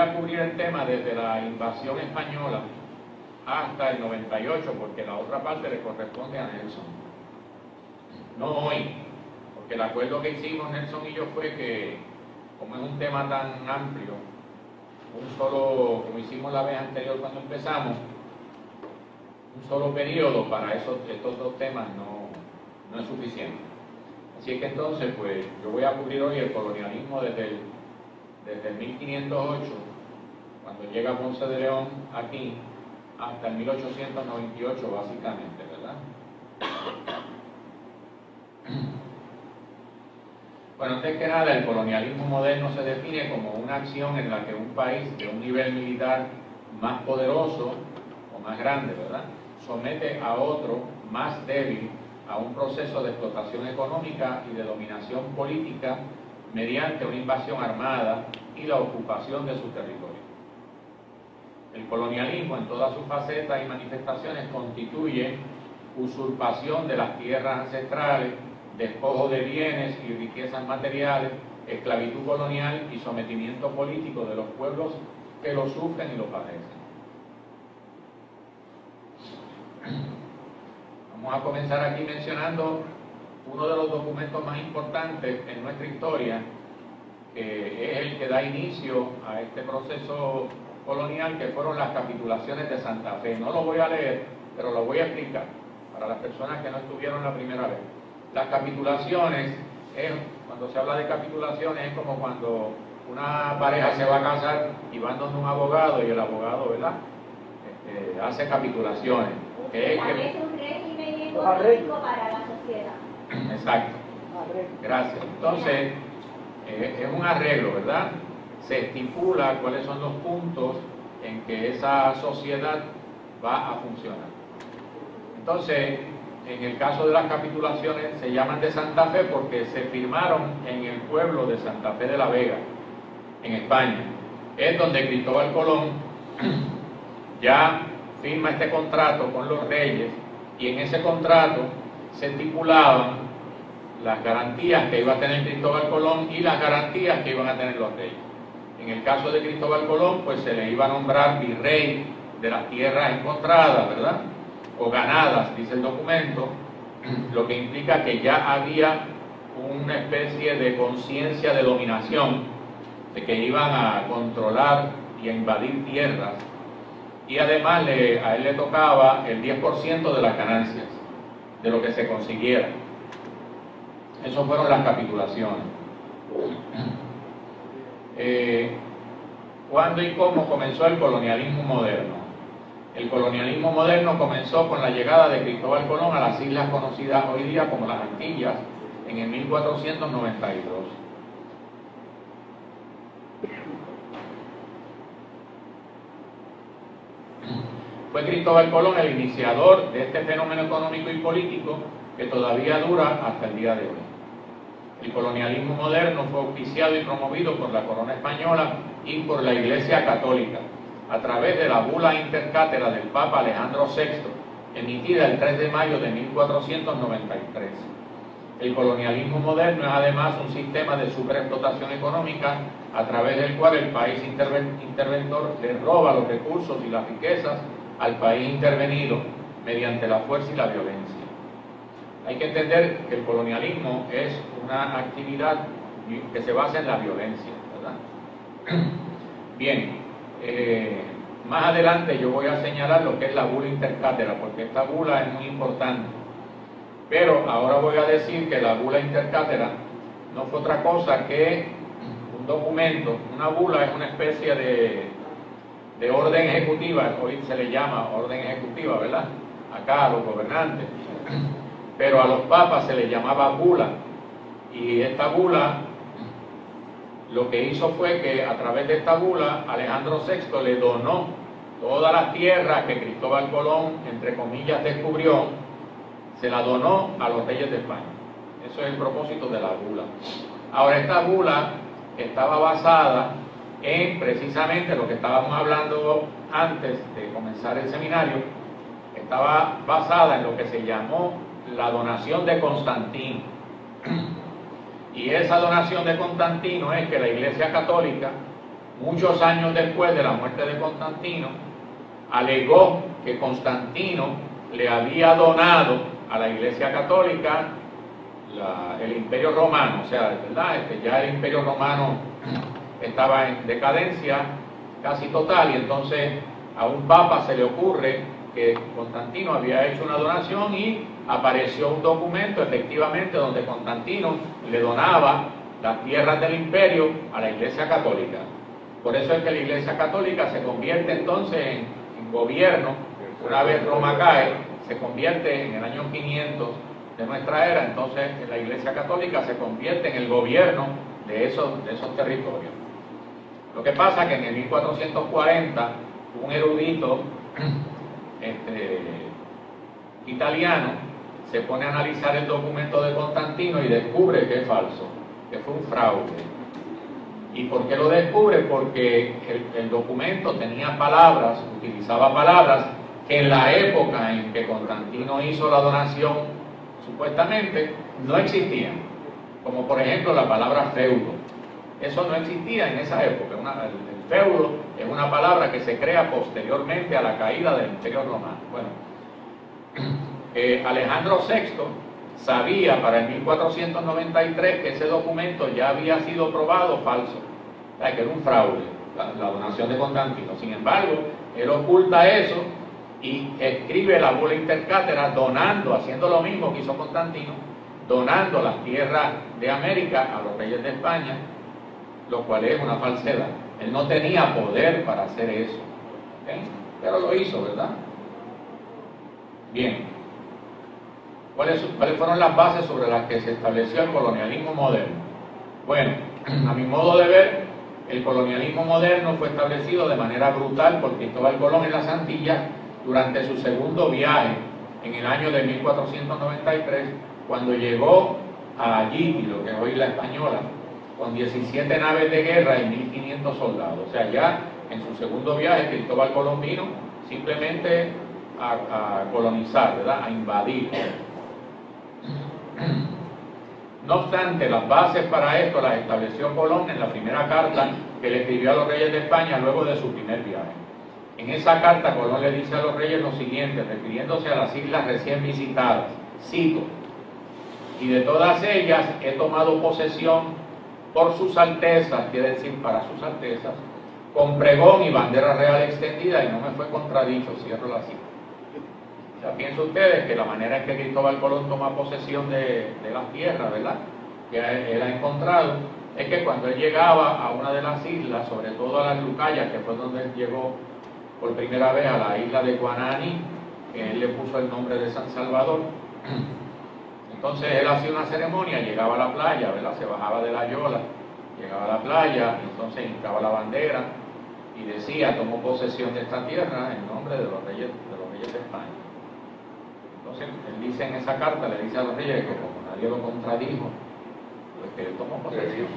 a cubrir el tema desde la invasión española hasta el 98, porque la otra parte le corresponde a Nelson. No hoy, porque el acuerdo que hicimos Nelson y yo fue que, como es un tema tan amplio, como hicimos la vez anterior cuando empezamos, un solo periodo para estos dos temas no es suficiente. Así es que entonces, pues, yo voy a cubrir hoy el colonialismo desde el 1508, cuando llega Ponce de León aquí, hasta el 1898, básicamente, ¿verdad? Bueno, antes que nada, el colonialismo moderno se define como una acción en la que un país de un nivel militar más poderoso o más grande, ¿verdad?, somete a otro más débil a un proceso de explotación económica y de dominación política mediante una invasión armada y la ocupación de su territorio. El colonialismo en todas sus facetas y manifestaciones constituye usurpación de las tierras ancestrales, despojo de bienes y riquezas materiales, esclavitud colonial y sometimiento político de los pueblos que lo sufren y lo padecen. Vamos a comenzar aquí mencionando uno de los documentos más importantes en nuestra historia, que es el que da inicio a este proceso colonial, que fueron las capitulaciones de Santa Fe. No lo voy a leer, pero lo voy a explicar para las personas que no estuvieron la primera vez. Las capitulaciones, cuando se habla de capitulaciones, es como cuando una pareja se va a casar y van donde un abogado y el abogado, ¿verdad?, hace capitulaciones. Es un régimen económico para la sociedad. Exacto. Gracias. Entonces, es un arreglo, ¿verdad? Se estipula cuáles son los puntos en que esa sociedad va a funcionar. Entonces, en el caso de las capitulaciones, se llaman de Santa Fe porque se firmaron en el pueblo de Santa Fe de la Vega, en España. Es donde Cristóbal Colón ya firma este contrato con los reyes, y en ese contrato se estipulaban las garantías que iba a tener Cristóbal Colón y las garantías que iban a tener los reyes. En el caso de Cristóbal Colón, pues se le iba a nombrar virrey de las tierras encontradas, ¿verdad?, o ganadas, dice el documento, lo que implica que ya había una especie de conciencia de dominación, de que iban a controlar y a invadir tierras, y además a él le tocaba el 10% de las ganancias, de lo que se consiguiera. Esas fueron las capitulaciones. ¿Cuándo y cómo comenzó el colonialismo moderno? El colonialismo moderno comenzó con la llegada de Cristóbal Colón a las islas conocidas hoy día como las Antillas en el 1492. Fue Cristóbal Colón el iniciador de este fenómeno económico y político que todavía dura hasta el día de hoy. El colonialismo moderno fue auspiciado y promovido por la corona española y por la Iglesia Católica, a través de la bula intercátera del Papa Alejandro VI, emitida el 3 de mayo de 1493. El colonialismo moderno es además un sistema de superexplotación económica a través del cual el país interventor le roba los recursos y las riquezas al país intervenido mediante la fuerza y la violencia. Hay que entender que el colonialismo es una actividad que se basa en la violencia, ¿verdad? Bien, más adelante yo voy a señalar lo que es la bula intercátera, porque esta bula es muy importante. Pero ahora voy a decir que la bula intercátera no fue otra cosa que un documento. Una bula es una especie de orden ejecutiva, hoy se le llama orden ejecutiva, ¿verdad?, acá a los gobernantes, pero a los papas se les llamaba bula, y esta bula lo que hizo fue que a través de esta bula Alejandro VI le donó todas las tierras que Cristóbal Colón, entre comillas, descubrió, se la donó a los reyes de España. Eso es el propósito de la bula. Ahora, esta bula estaba basada en precisamente lo que estábamos hablando antes de comenzar el seminario, estaba basada en lo que se llamó la donación de Constantino. Y esa donación de Constantino es que la Iglesia Católica muchos años después de la muerte de Constantino, alegó que Constantino le había donado a la Iglesia Católica el Imperio Romano, o sea, ¿verdad? Ya el Imperio Romano estaba en decadencia casi total, y entonces a un papa se le ocurre que Constantino había hecho una donación y apareció un documento efectivamente donde Constantino le donaba las tierras del imperio a la Iglesia Católica. Por eso es que la Iglesia Católica se convierte entonces en gobierno. Una vez Roma cae, se convierte en el año 500 de nuestra era, entonces la Iglesia Católica se convierte en el gobierno de esos territorios. Lo que pasa es que en el 1440 un erudito italiano se pone a analizar el documento de Constantino y descubre que es falso, que fue un fraude. ¿Y por qué lo descubre? Porque el documento tenía palabras, utilizaba palabras que en la época en que Constantino hizo la donación, supuestamente, no existían. Como por ejemplo la palabra feudo. Eso no existía en esa época. El feudo es una palabra que se crea posteriormente a la caída del Imperio Romano. Bueno, Alejandro VI sabía para el 1493 que ese documento ya había sido probado falso, o sea, que era un fraude, la donación de Constantino. Sin embargo, él oculta eso y escribe la bula intercátera donando, haciendo lo mismo que hizo Constantino, donando las tierras de América a los reyes de España, lo cual es una falsedad. Él no tenía poder para hacer eso, ¿okay? Pero lo hizo, ¿verdad? Bien. ¿Cuáles fueron las bases sobre las que se estableció el colonialismo moderno? Bueno, a mi modo de ver, el colonialismo moderno fue establecido de manera brutal por Cristóbal Colón en las Antillas durante su segundo viaje en el año de 1493, cuando llegó a Haití, lo que es hoy la Española, con 17 naves de guerra y 1.500 soldados. O sea, ya en su segundo viaje Cristóbal Colón vino simplemente a colonizar, ¿verdad? A invadir. No obstante, las bases para esto las estableció Colón en la primera carta que le escribió a los reyes de España luego de su primer viaje. En esa carta Colón le dice a los reyes lo siguiente, refiriéndose a las islas recién visitadas, cito: y de todas ellas he tomado posesión por sus altezas, quiere decir para sus altezas, con pregón y bandera real extendida, y no me fue contradicho, cierro la cita. O sea, piensen ustedes que la manera en que Cristóbal Colón toma posesión de las tierras, ¿verdad?, que él ha encontrado, es que cuando él llegaba a una de las islas, sobre todo a las Lucayas, que fue donde él llegó por primera vez, a la isla de Guananí, que él le puso el nombre de San Salvador. Entonces él hacía una ceremonia, llegaba a la playa, ¿verdad?, se bajaba de la yola, llegaba a la playa, y entonces hincaba la bandera y decía: tomó posesión de esta tierra en nombre de los reyes de España. Entonces él dice en esa carta, le dice a los reyes que como nadie lo contradijo, pues que él tomó posesión,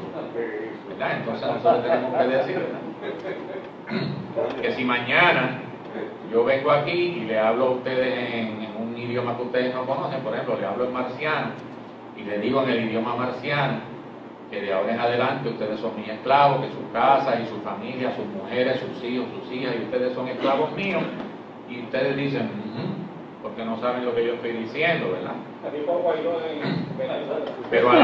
¿verdad? Entonces nosotros tenemos que decir, ¿verdad?, que si mañana yo vengo aquí y le hablo a ustedes en un idioma que ustedes no conocen, por ejemplo, le hablo en marciano y le digo en el idioma marciano que de ahora en adelante ustedes son mis esclavos, que su casa y su familia, sus mujeres, sus hijos, sus hijas, y ustedes son esclavos míos, y ustedes dicen porque no saben lo que yo estoy diciendo, ¿verdad? Pero al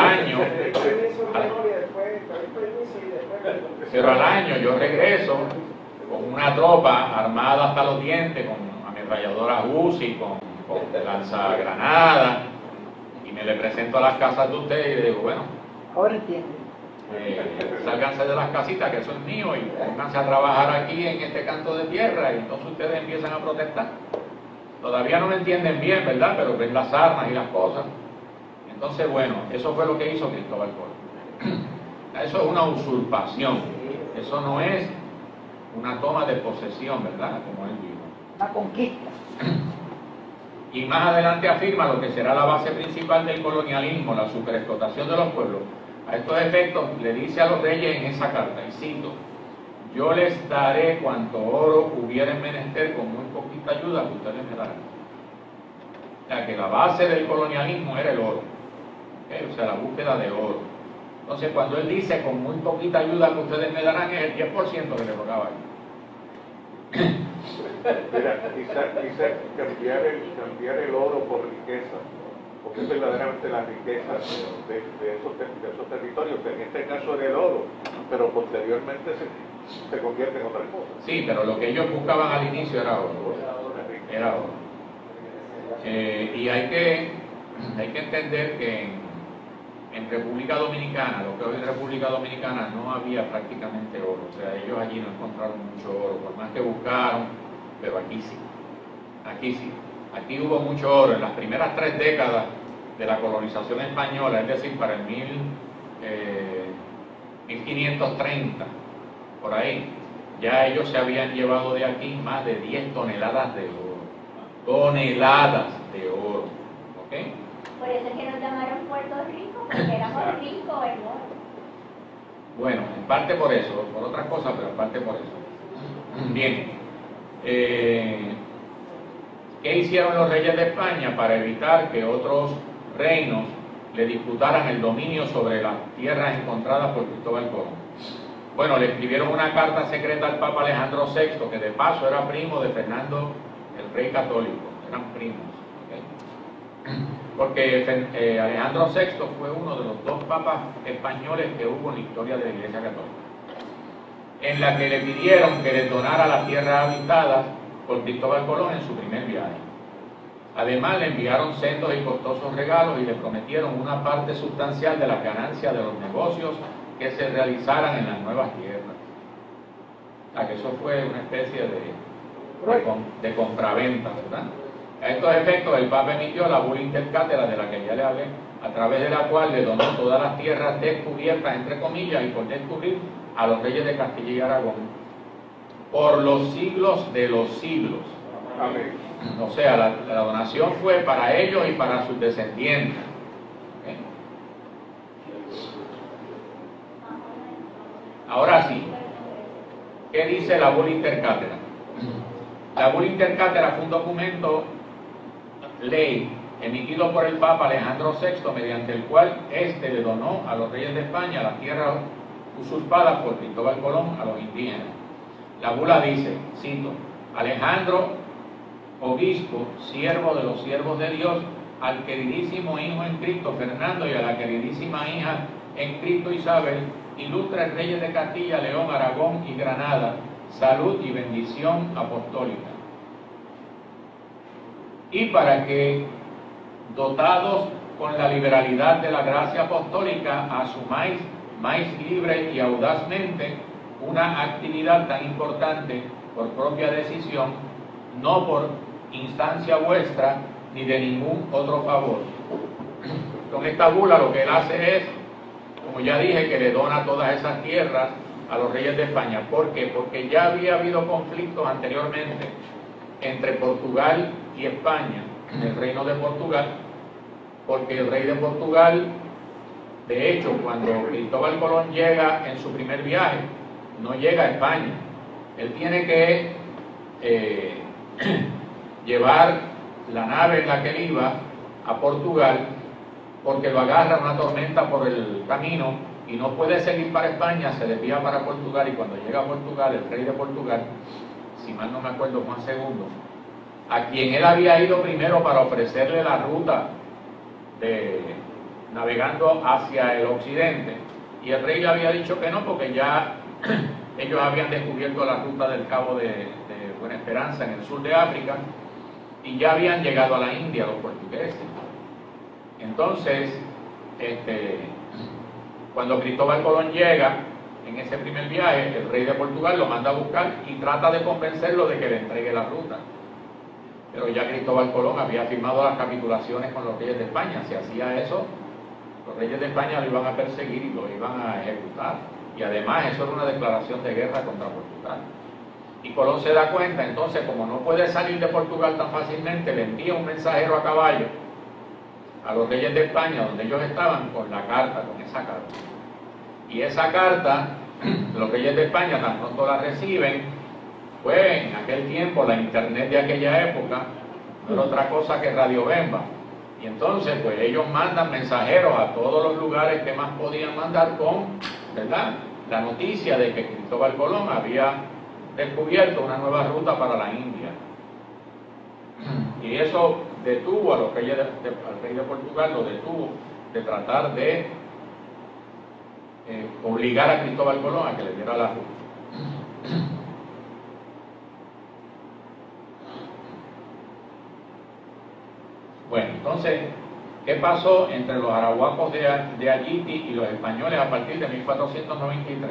año yo regreso con una tropa armada hasta los dientes, con ametralladoras Uzi, con lanzagranadas, y me le presento a las casas de ustedes y le digo: bueno, ahora entiendo. Sálganse de las casitas, que eso es mío, y pónganse a trabajar aquí en este canto de tierra, y entonces ustedes empiezan a protestar. Todavía no me entienden bien, ¿verdad?, pero ven las armas y las cosas. Entonces, bueno, eso fue lo que hizo Cristóbal Colón. Eso es una usurpación, eso no es una toma de posesión, ¿verdad?, como él dijo. Una conquista. Y más adelante afirma lo que será la base principal del colonialismo, la superexplotación de los pueblos. A estos efectos le dice a los reyes en esa carta, y cito: yo les daré cuanto oro hubieren menester con muy poquita ayuda que ustedes me darán. O sea, que la base del colonialismo era el oro, ¿okay? O sea, la búsqueda de oro. Entonces, cuando él dice, con muy poquita ayuda que ustedes me darán, es el 10% que le tocaba a él. Mira, quizá cambiar el oro por riqueza, porque es verdaderamente la riqueza de esos territorios, que en este caso era el oro, pero posteriormente se convierte en otra cosa. Sí, pero lo que ellos buscaban al inicio era oro. Era oro. Y hay que entender que en República Dominicana, lo que hoy es República Dominicana, no había prácticamente oro. O sea, ellos allí no encontraron mucho oro, por más que buscaron, pero aquí sí. Aquí sí. Aquí hubo mucho oro. En las primeras 3 décadas de la colonización española, es decir, para el 1530, por ahí, ya ellos se habían llevado de aquí más de 10 toneladas de oro. Toneladas de oro. ¿Ok? Por eso es que nos llamaron Puerto Rico, porque éramos ricos en oro. Bueno, en parte por eso, por otras cosas, pero en parte por eso. Bien. ¿Qué hicieron los reyes de España para evitar que otros reinos le disputaran el dominio sobre las tierras encontradas por Cristóbal Colón? Bueno, le escribieron una carta secreta al Papa Alejandro VI, que de paso era primo de Fernando, el rey católico. Eran primos. ¿Okay? Porque Alejandro VI fue uno de los 2 papas españoles que hubo en la historia de la Iglesia Católica, en la que le pidieron que les donara las tierras habitadas por Cristóbal Colón en su primer viaje. Además, le enviaron sendos y costosos regalos y le prometieron una parte sustancial de las ganancias de los negocios que se realizaran en las nuevas tierras. O sea, que eso fue una especie de compraventa, ¿verdad? A estos efectos, el Papa emitió la bula intercátedra de la que ya le hablé, a través de la cual le donó todas las tierras descubiertas, entre comillas, y por descubrir, a los reyes de Castilla y Aragón, por los siglos de los siglos. Amén. O sea, la donación fue para ellos y para sus descendientes. ¿Okay? Ahora sí, ¿qué dice la bula intercátedra? La bula intercátedra fue un documento ley emitido por el Papa Alejandro VI, mediante el cual éste le donó a los reyes de España las tierras usurpadas por Cristóbal Colón a los indígenas. La bula dice, cito, Alejandro, obispo, siervo de los siervos de Dios, al queridísimo hijo en Cristo Fernando y a la queridísima hija en Cristo Isabel, ilustres reyes de Castilla, León, Aragón y Granada, salud y bendición apostólica. Y para que, dotados con la liberalidad de la gracia apostólica, asumáis más libre y audazmente una actividad tan importante por propia decisión, no por instancia vuestra ni de ningún otro favor. Con esta bula lo que él hace es, como ya dije, que le dona todas esas tierras a los reyes de España. ¿Por qué? Porque ya había habido conflictos anteriormente entre Portugal y España, en el reino de Portugal, porque el rey de Portugal, de hecho, cuando Cristóbal Colón llega en su primer viaje, no llega a España. Él tiene que llevar la nave en la que él iba a Portugal, porque lo agarra una tormenta por el camino y no puede seguir para España, se desvía para Portugal, y cuando llega a Portugal, el rey de Portugal, si mal no me acuerdo, Juan II, a quien él había ido primero para ofrecerle la ruta de navegando hacia el occidente, y el rey le había dicho que no, porque ya ellos habían descubierto la ruta del Cabo de Buena Esperanza en el sur de África, y ya habían llegado a la India los portugueses. Entonces, cuando Cristóbal Colón llega en ese primer viaje, el rey de Portugal lo manda a buscar y trata de convencerlo de que le entregue la ruta. Pero ya Cristóbal Colón había firmado las capitulaciones con los reyes de España. Si hacía eso, los reyes de España lo iban a perseguir y lo iban a ejecutar. Y además eso era una declaración de guerra contra Portugal. Y Colón se da cuenta, entonces, como no puede salir de Portugal tan fácilmente, le envía un mensajero a caballo a los reyes de España, donde ellos estaban, con la carta, con esa carta. Y esa carta, los reyes de España tan pronto la reciben, pues en aquel tiempo, la internet de aquella época, no era otra cosa que Radio Bemba. Y entonces, pues ellos mandan mensajeros a todos los lugares que más podían mandar con, ¿verdad?, la noticia de que Cristóbal Colón había descubierto una nueva ruta para la India. Y eso detuvo a los reyes al rey de Portugal, lo detuvo de tratar de obligar a Cristóbal Colón a que le diera la ruta. Bueno, entonces, ¿qué pasó entre los arahuacos de Ayiti y los españoles a partir de 1493?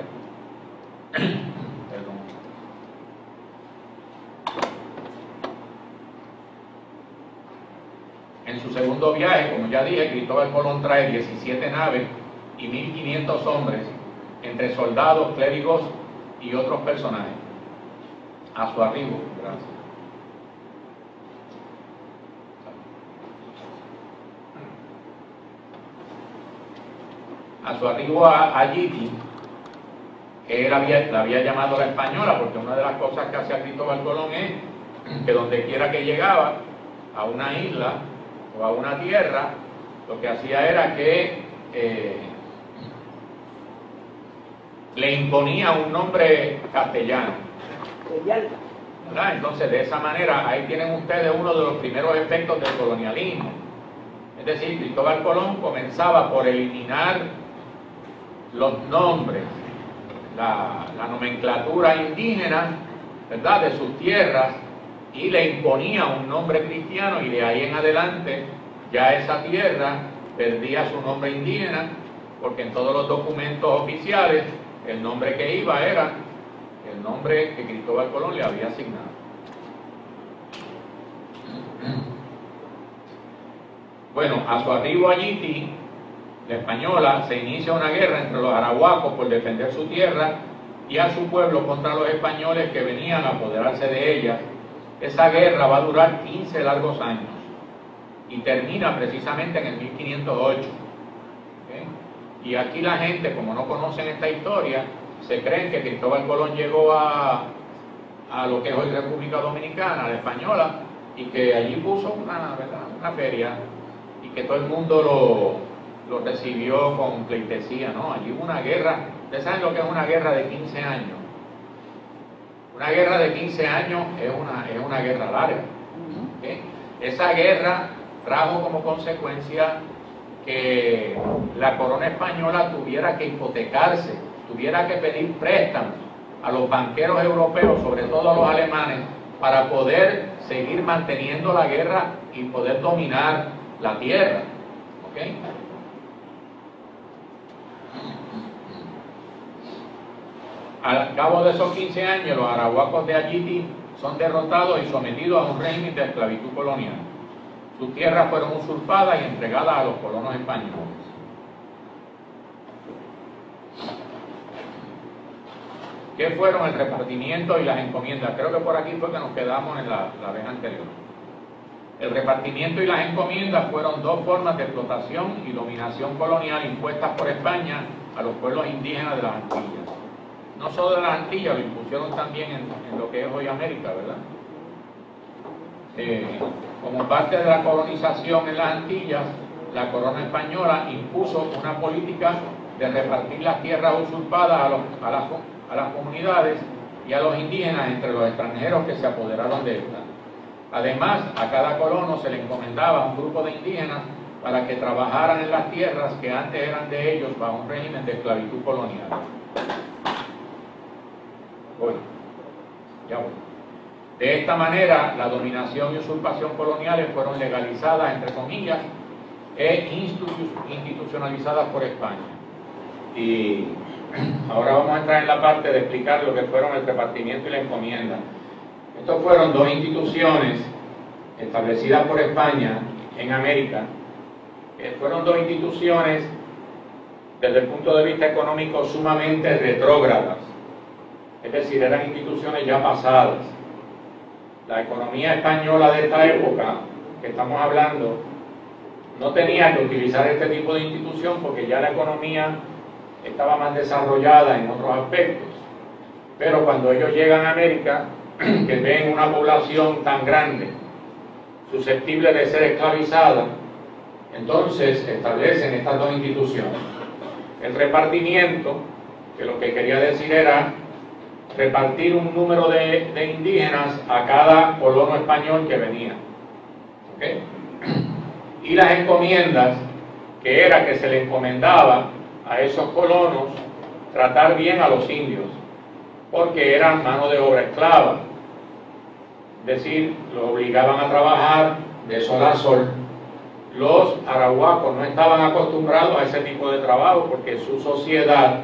Perdón. En su segundo viaje, como ya dije, Cristóbal Colón trae 17 naves y 1.500 hombres, entre soldados, clérigos y otros personajes. A su arribo, gracias. A su arribo a Ayiti, que él la había llamado la Española, porque una de las cosas que hacía Cristóbal Colón es que donde quiera que llegaba a una isla o a una tierra, lo que hacía era que le imponía un nombre castellano, ¿verdad? Entonces, de esa manera, ahí tienen ustedes uno de los primeros efectos del colonialismo. Es decir, Cristóbal Colón comenzaba por eliminar los nombres, la nomenclatura indígena, ¿verdad?, de sus tierras, y le imponía un nombre cristiano, y de ahí en adelante ya esa tierra perdía su nombre indígena, porque en todos los documentos oficiales el nombre que iba era el nombre que Cristóbal Colón le había asignado. Bueno, a su arribo a Ayiti, la Española, se inicia una guerra entre los arahuacos por defender su tierra y a su pueblo contra los españoles que venían a apoderarse de ella. Esa guerra va a durar 15 largos años y termina precisamente en el 1508. ¿Okay? Y aquí la gente, como no conocen esta historia, se creen que Cristóbal Colón llegó a lo que es hoy República Dominicana, a la Española, y que allí puso una feria, y que todo el mundo lo recibió con pleitesía. No, allí hubo una guerra. ¿Ustedes saben lo que es una guerra de 15 años? Una guerra de 15 años es una guerra larga. ¿Okay? Esa guerra trajo como consecuencia que la corona española tuviera que hipotecarse, tuviera que pedir préstamos a los banqueros europeos, sobre todo a los alemanes, para poder seguir manteniendo la guerra y poder dominar la tierra. ¿Okay? Al cabo de esos 15 años, los arahuacos de Ayiti son derrotados y sometidos a un régimen de esclavitud colonial. Sus tierras fueron usurpadas y entregadas a los colonos españoles. ¿Qué fueron el repartimiento y las encomiendas? Creo que por aquí fue que nos quedamos en la vez anterior. El repartimiento y las encomiendas fueron dos formas de explotación y dominación colonial impuestas por España a los pueblos indígenas de las Antillas. No solo de las Antillas, lo impusieron también en lo que es hoy América, ¿verdad? Como parte de la colonización en las Antillas, la corona española impuso una política de repartir las tierras usurpadas a las comunidades y a los indígenas entre los extranjeros que se apoderaron de estas. Además, a cada colono se le encomendaba un grupo de indígenas para que trabajaran en las tierras que antes eran de ellos bajo un régimen de esclavitud colonial. De esta manera, la dominación y usurpación coloniales fueron legalizadas, entre comillas, e institucionalizadas por España. Y ahora vamos a entrar en la parte de explicar lo que fueron el repartimiento y la encomienda. Estos fueron dos instituciones establecidas por España en América. Fueron dos instituciones, desde el punto de vista económico, sumamente retrógradas. Es decir, eran instituciones ya pasadas. La economía española de esta época, que estamos hablando, no tenía que utilizar este tipo de institución porque ya la economía estaba más desarrollada en otros aspectos. Pero cuando ellos llegan a América, que ven una población tan grande, susceptible de ser esclavizada, Entonces establecen estas dos instituciones. El repartimiento, que lo que quería decir era repartir un número de indígenas a cada colono español que venía. ¿Okay? Y las encomiendas, que era que se le encomendaba a esos colonos tratar bien a los indios, porque eran mano de obra esclava. Es decir, los obligaban a trabajar de sol a sol. Los arahuacos no estaban acostumbrados a ese tipo de trabajo porque su sociedad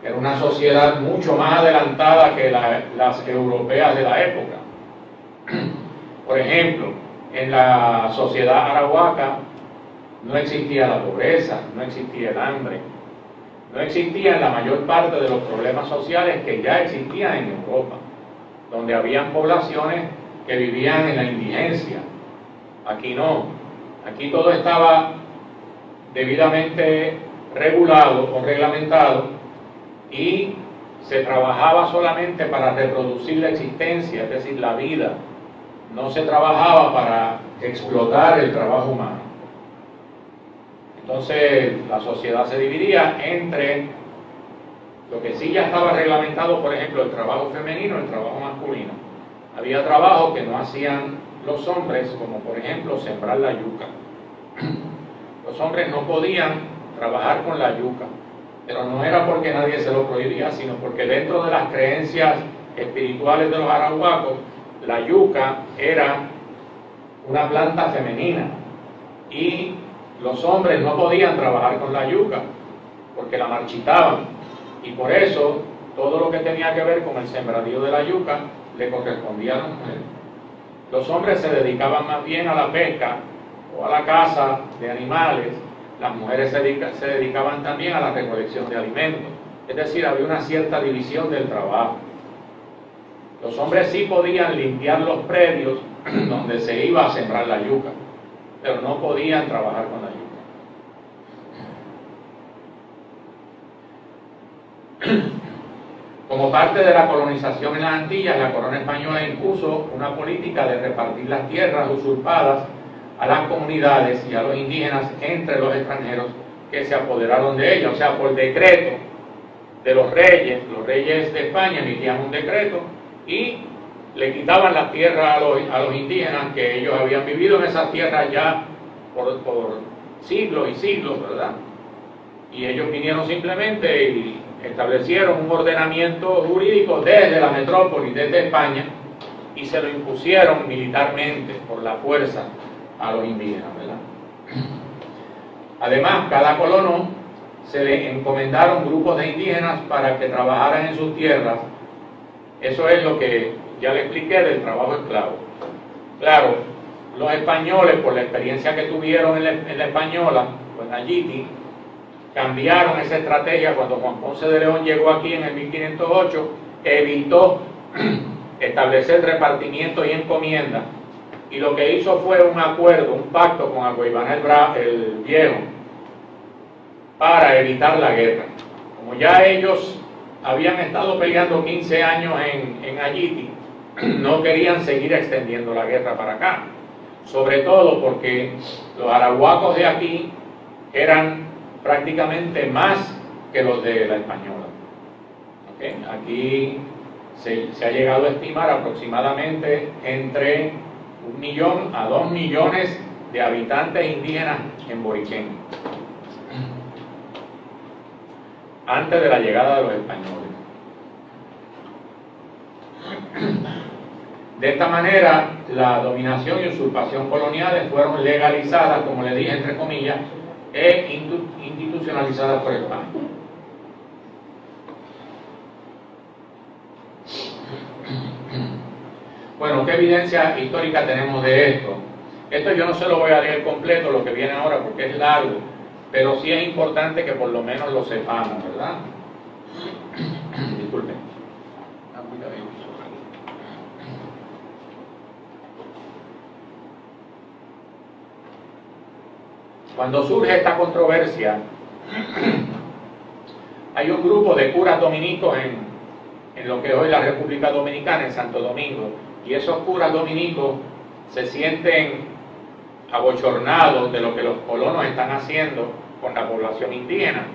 era una sociedad mucho más adelantada que las europeas de la época. Por ejemplo, en la sociedad arahuaca no existía la pobreza, no existía el hambre, no existían la mayor parte de los problemas sociales que ya existían en Europa, donde habían poblaciones que vivían en la indigencia. Aquí no, aquí todo estaba debidamente regulado o reglamentado y se trabajaba solamente para reproducir la existencia, es decir, la vida. No se trabajaba para explotar el trabajo humano. Entonces la sociedad se dividía entre lo que sí ya estaba reglamentado, por ejemplo, el trabajo femenino y el trabajo masculino. Había trabajos que no hacían los hombres, como por ejemplo sembrar la yuca. Los hombres no podían trabajar con la yuca, pero no era porque nadie se lo prohibía, sino porque dentro de las creencias espirituales de los arahuacos, la yuca era una planta femenina y los hombres no podían trabajar con la yuca porque la marchitaban, y por eso todo lo que tenía que ver con el sembradío de la yuca le correspondía a las mujeres. Los hombres se dedicaban más bien a la pesca o a la caza de animales, las mujeres se dedicaban también a la recolección de alimentos. Es decir, había una cierta división del trabajo. Los hombres sí podían limpiar los predios donde se iba a sembrar la yuca, pero no podían trabajar con la yuca. Como parte de la colonización en las Antillas, la corona española impuso una política de repartir las tierras usurpadas a las comunidades y a los indígenas entre los extranjeros que se apoderaron de ellas. O sea, por decreto de los reyes de España emitían un decreto y le quitaban las tierras a los indígenas, que ellos habían vivido en esas tierras ya por siglos y siglos, ¿verdad? Y ellos vinieron simplemente y establecieron un ordenamiento jurídico desde la metrópoli, desde España, y se lo impusieron militarmente por la fuerza a los indígenas, ¿verdad? Además, cada colono se le encomendaron grupos de indígenas para que trabajaran en sus tierras. Eso es lo que ya le expliqué del trabajo esclavo. Claro, los españoles, por la experiencia que tuvieron en la Española, o en Ayiti, cambiaron esa estrategia cuando Juan Ponce de León llegó aquí en el 1508, evitó establecer repartimiento y encomienda, y lo que hizo fue un acuerdo, un pacto con Aguaybana el Viejo para evitar la guerra. Como ya ellos habían estado peleando 15 años en Ayiti, no querían seguir extendiendo la guerra para acá, sobre todo porque los arahuacos de aquí eran prácticamente más que los de la Española. ¿Okay? Aquí se ha llegado a estimar aproximadamente entre 1 millón a 2 millones de habitantes indígenas en Boriquén, antes de la llegada de los españoles. De esta manera, la dominación y usurpación coloniales fueron legalizadas, como le dije entre comillas, e institucionalizadas por España. Bueno, ¿qué evidencia histórica tenemos de esto? Esto yo no se lo voy a leer completo, lo que viene ahora, porque es largo, pero sí es importante que por lo menos lo sepamos, ¿verdad? Disculpen. Cuando surge esta controversia, hay un grupo de curas dominicos en lo que es hoy la República Dominicana, en Santo Domingo, y esos curas dominicos se sienten abochornados de lo que los colonos están haciendo con la población indígena.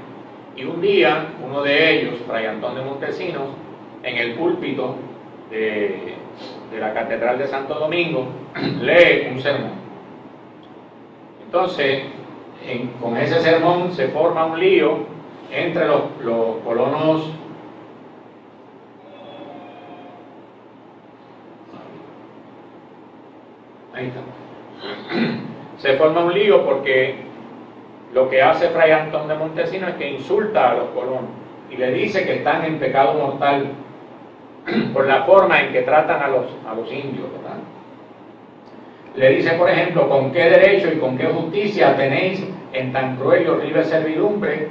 Y un día, uno de ellos, Fray Antón de Montesinos, en el púlpito de la Catedral de Santo Domingo, lee un sermón. Entonces, con ese sermón se forma un lío entre los colonos ahí está. Se forma un lío porque lo que hace Fray Antón de Montesinos es que insulta a los colonos y le dice que están en pecado mortal por la forma en que tratan a los indios, ¿verdad? Le dice, por ejemplo, ¿con qué derecho y con qué justicia tenéis en tan cruel y horrible servidumbre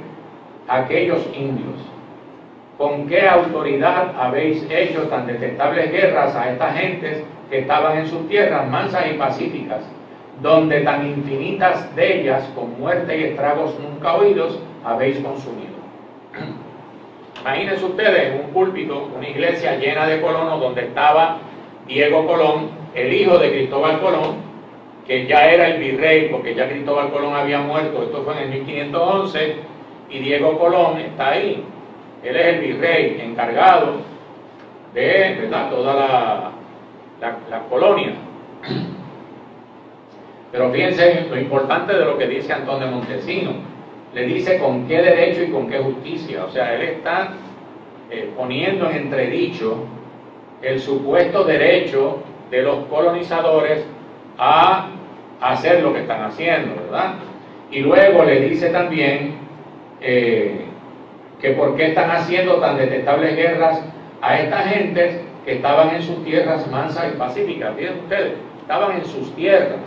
a aquellos indios? ¿Con qué autoridad habéis hecho tan detestables guerras a estas gentes que estaban en sus tierras mansas y pacíficas, donde tan infinitas de ellas, con muerte y estragos nunca oídos, habéis consumido? Imagínense ustedes un púlpito, una iglesia llena de colonos, donde estaba Diego Colón, el hijo de Cristóbal Colón, que ya era el virrey, porque ya Cristóbal Colón había muerto, esto fue en el 1511, y Diego Colón está ahí. Él es el virrey encargado de, ¿verdad?, toda la colonia. Pero fíjense lo importante de lo que dice Antón de Montesinos. Le dice con qué derecho y con qué justicia. O sea, él está poniendo en entredicho el supuesto derecho de los colonizadores a hacer lo que están haciendo, ¿verdad? Y luego le dice también que por qué están haciendo tan detestables guerras a estas gentes que estaban en sus tierras mansas y pacíficas. Fíjense ustedes, estaban en sus tierras.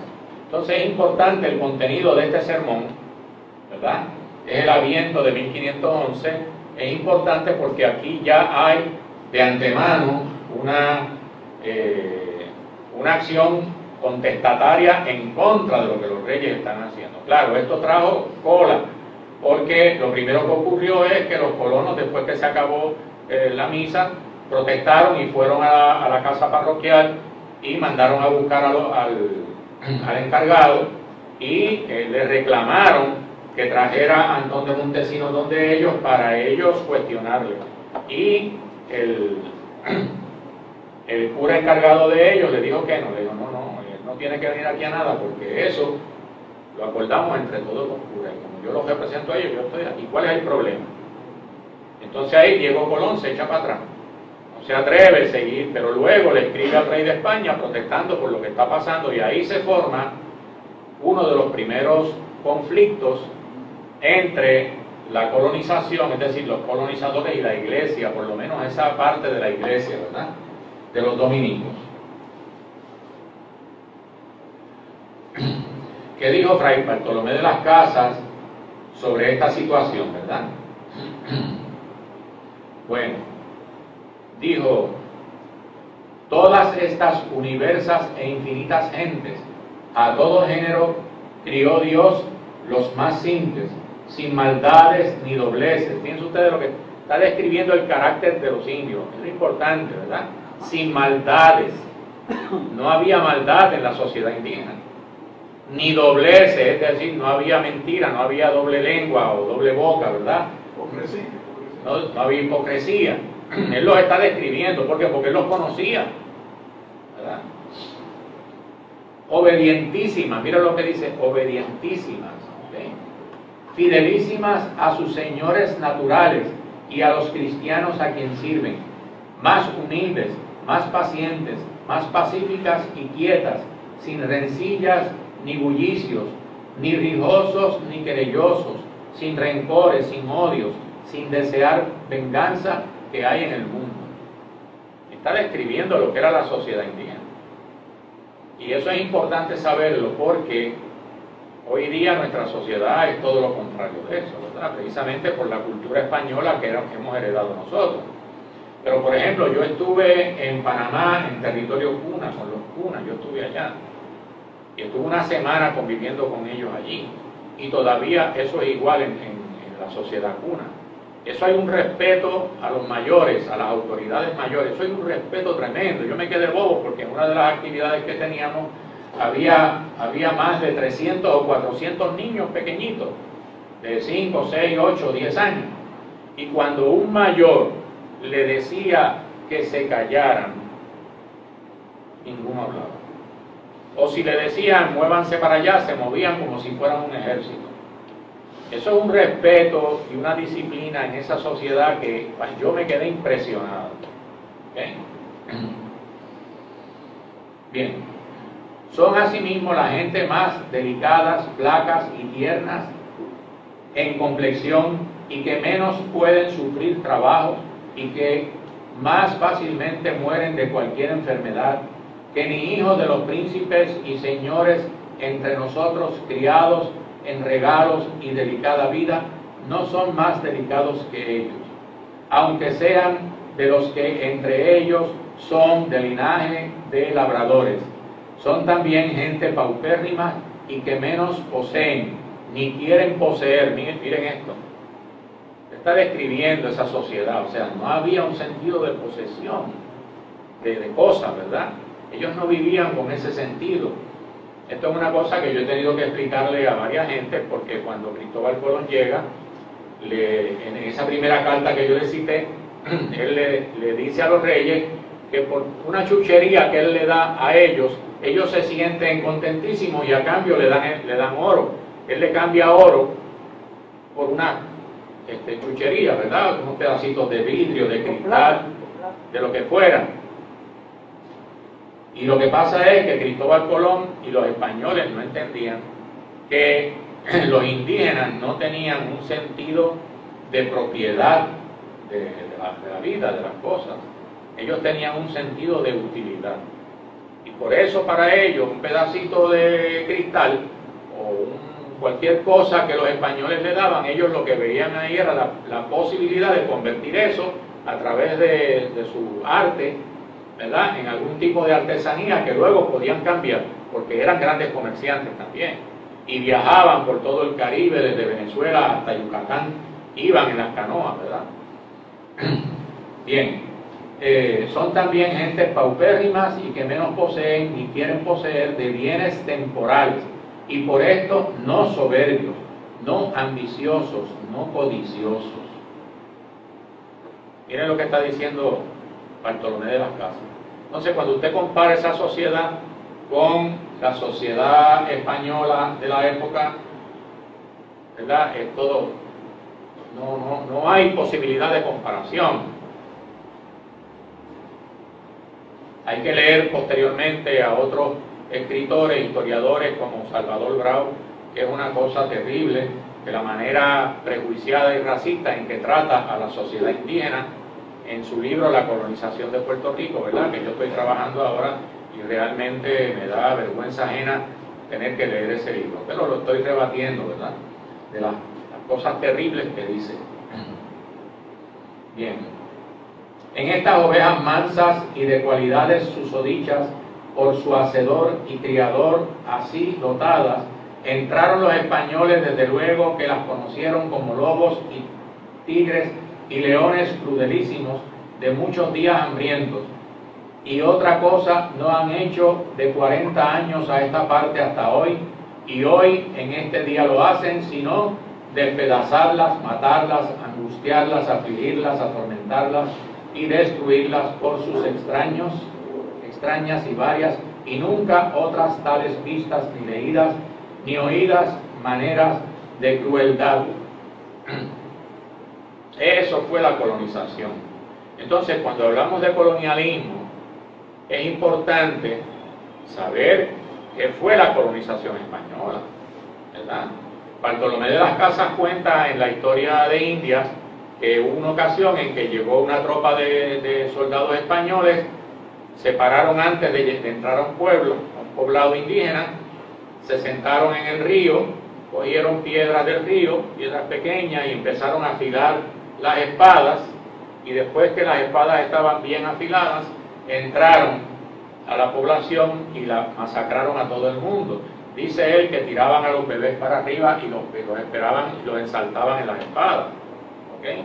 Entonces es importante el contenido de este sermón, ¿verdad? Es el Aviento de 1511. Es importante porque aquí ya hay de antemano una acción contestataria en contra de lo que los reyes están haciendo. Claro, esto trajo cola, porque lo primero que ocurrió es que los colonos, después que se acabó la misa, protestaron y fueron a la casa parroquial y mandaron a buscar al encargado y le reclamaron que trajera a Antón de Montesinos donde ellos, para ellos cuestionarle. Y el cura encargado de ellos le dijo que no, le dijo no, él no tiene que venir aquí a nada, porque eso lo acordamos entre todos los curas, y como yo los represento a ellos, yo estoy aquí. ¿Cuál es el problema? Entonces ahí Diego Colón se echa para atrás, no se atreve a seguir, pero luego le escribe al rey de España protestando por lo que está pasando, y ahí se forma uno de los primeros conflictos entre la colonización, es decir, los colonizadores y la iglesia, por lo menos esa parte de la iglesia, ¿verdad?, de los dominicos. ¿Qué dijo Fray Bartolomé de las Casas sobre esta situación, verdad? Bueno, dijo: todas estas universas e infinitas gentes, a todo género crió Dios los más simples, sin maldades ni dobleces. Fíjense ustedes lo que está describiendo el carácter de los indios, es lo importante, ¿verdad? Sin maldades. No había maldad en la sociedad indígena, ni dobleces, es decir, no había mentira, no había doble lengua o doble boca, ¿verdad? No había hipocresía. Él los está describiendo, ¿por qué? Porque él los conocía, ¿verdad? Obedientísimas, mira lo que dice, obedientísimas, ¿okay? Fidelísimas a sus señores naturales y a los cristianos a quien sirven, más humildes, más pacientes, más pacíficas y quietas, sin rencillas ni bullicios, ni rijosos ni querellosos, sin rencores, sin odios, sin desear venganza que hay en el mundo. Está describiendo lo que era la sociedad indígena. Y eso es importante saberlo, porque hoy día nuestra sociedad es todo lo contrario de eso, ¿verdad? Precisamente por la cultura española que hemos heredado nosotros. Pero por ejemplo, yo estuve en Panamá, en territorio cuna, con los cunas, yo estuve allá. Y estuve una semana conviviendo con ellos allí. Y todavía eso es igual en la sociedad cuna. Eso hay un respeto a los mayores, a las autoridades mayores. Eso hay un respeto tremendo. Yo me quedé bobo porque en una de las actividades que teníamos había más de 300 o 400 niños pequeñitos, de 5, 6, 8, 10 años. Y cuando un mayor le decía que se callaran, ninguno hablaba. O si le decían, muévanse para allá, se movían como si fueran un ejército. Eso es un respeto y una disciplina en esa sociedad que yo me quedé impresionado. ¿Okay? Bien. Son asimismo la gente más delicadas, flacas y tiernas en complexión y que menos pueden sufrir trabajo y que más fácilmente mueren de cualquier enfermedad, que ni hijos de los príncipes y señores entre nosotros criados en regalos y delicada vida, no son más delicados que ellos, aunque sean de los que entre ellos son de linaje de labradores. Son también gente paupérrima y que menos poseen, ni quieren poseer. Miren esto. Está describiendo esa sociedad, o sea, no había un sentido de posesión de cosas, ¿verdad? Ellos no vivían con ese sentido. Esto es una cosa que yo he tenido que explicarle a varias gente, porque cuando Cristóbal Colón llega, en esa primera carta que yo le cité, él le dice a los reyes que por una chuchería que él le da a ellos se sienten contentísimos y a cambio le dan oro. Él le cambia oro por una chuchería, ¿verdad? Unos pedacitos de vidrio, de cristal, de lo que fuera. Y lo que pasa es que Cristóbal Colón y los españoles no entendían que los indígenas no tenían un sentido de propiedad de la vida, de las cosas. Ellos tenían un sentido de utilidad. Y por eso para ellos un pedacito de cristal o cualquier cosa que los españoles le daban, ellos lo que veían ahí era la posibilidad de convertir eso a través de su arte, ¿verdad?, en algún tipo de artesanía que luego podían cambiar, porque eran grandes comerciantes también, y viajaban por todo el Caribe, desde Venezuela hasta Yucatán, iban en las canoas, ¿verdad? Bien, son también gentes paupérrimas y que menos poseen ni quieren poseer de bienes temporales, y por esto no soberbios, no ambiciosos, no codiciosos. Miren lo que está diciendo Bartolomé de las Casas. Entonces, cuando usted compara esa sociedad con la sociedad española de la época, ¿verdad?, es todo, no hay posibilidad de comparación. Hay que leer posteriormente a otros escritores, historiadores como Salvador Brau, que es una cosa terrible, de la manera prejuiciada y racista en que trata a la sociedad indígena en su libro La colonización de Puerto Rico, ¿verdad?, que yo estoy trabajando ahora y realmente me da vergüenza ajena tener que leer ese libro, pero lo estoy rebatiendo, ¿verdad?, de las cosas terribles que dice. Bien. En estas ovejas mansas y de cualidades susodichas por su hacedor y criador así dotadas, entraron los españoles, desde luego que las conocieron como lobos y tigres y leones crudelísimos de muchos días hambrientos, y otra cosa no han hecho de 40 años a esta parte hasta hoy, y hoy en este día lo hacen, sino despedazarlas, matarlas, angustiarlas, afligirlas, atormentarlas y destruirlas por sus extrañas y varias y nunca otras tales vistas ni leídas ni oídas maneras de crueldad. Eso fue la colonización. Entonces, cuando hablamos de colonialismo, es importante saber qué fue la colonización española, ¿verdad? Bartolomé de las Casas cuenta en la historia de Indias que hubo una ocasión en que llegó una tropa de soldados españoles, se pararon antes de entrar a un pueblo, a un poblado indígena, se sentaron en el río, cogieron piedras del río, piedras pequeñas, y empezaron a afilar las espadas, y después que las espadas estaban bien afiladas, entraron a la población y la masacraron a todo el mundo. Dice él que tiraban a los bebés para arriba y los esperaban y los ensaltaban en las espadas. ¿Okay?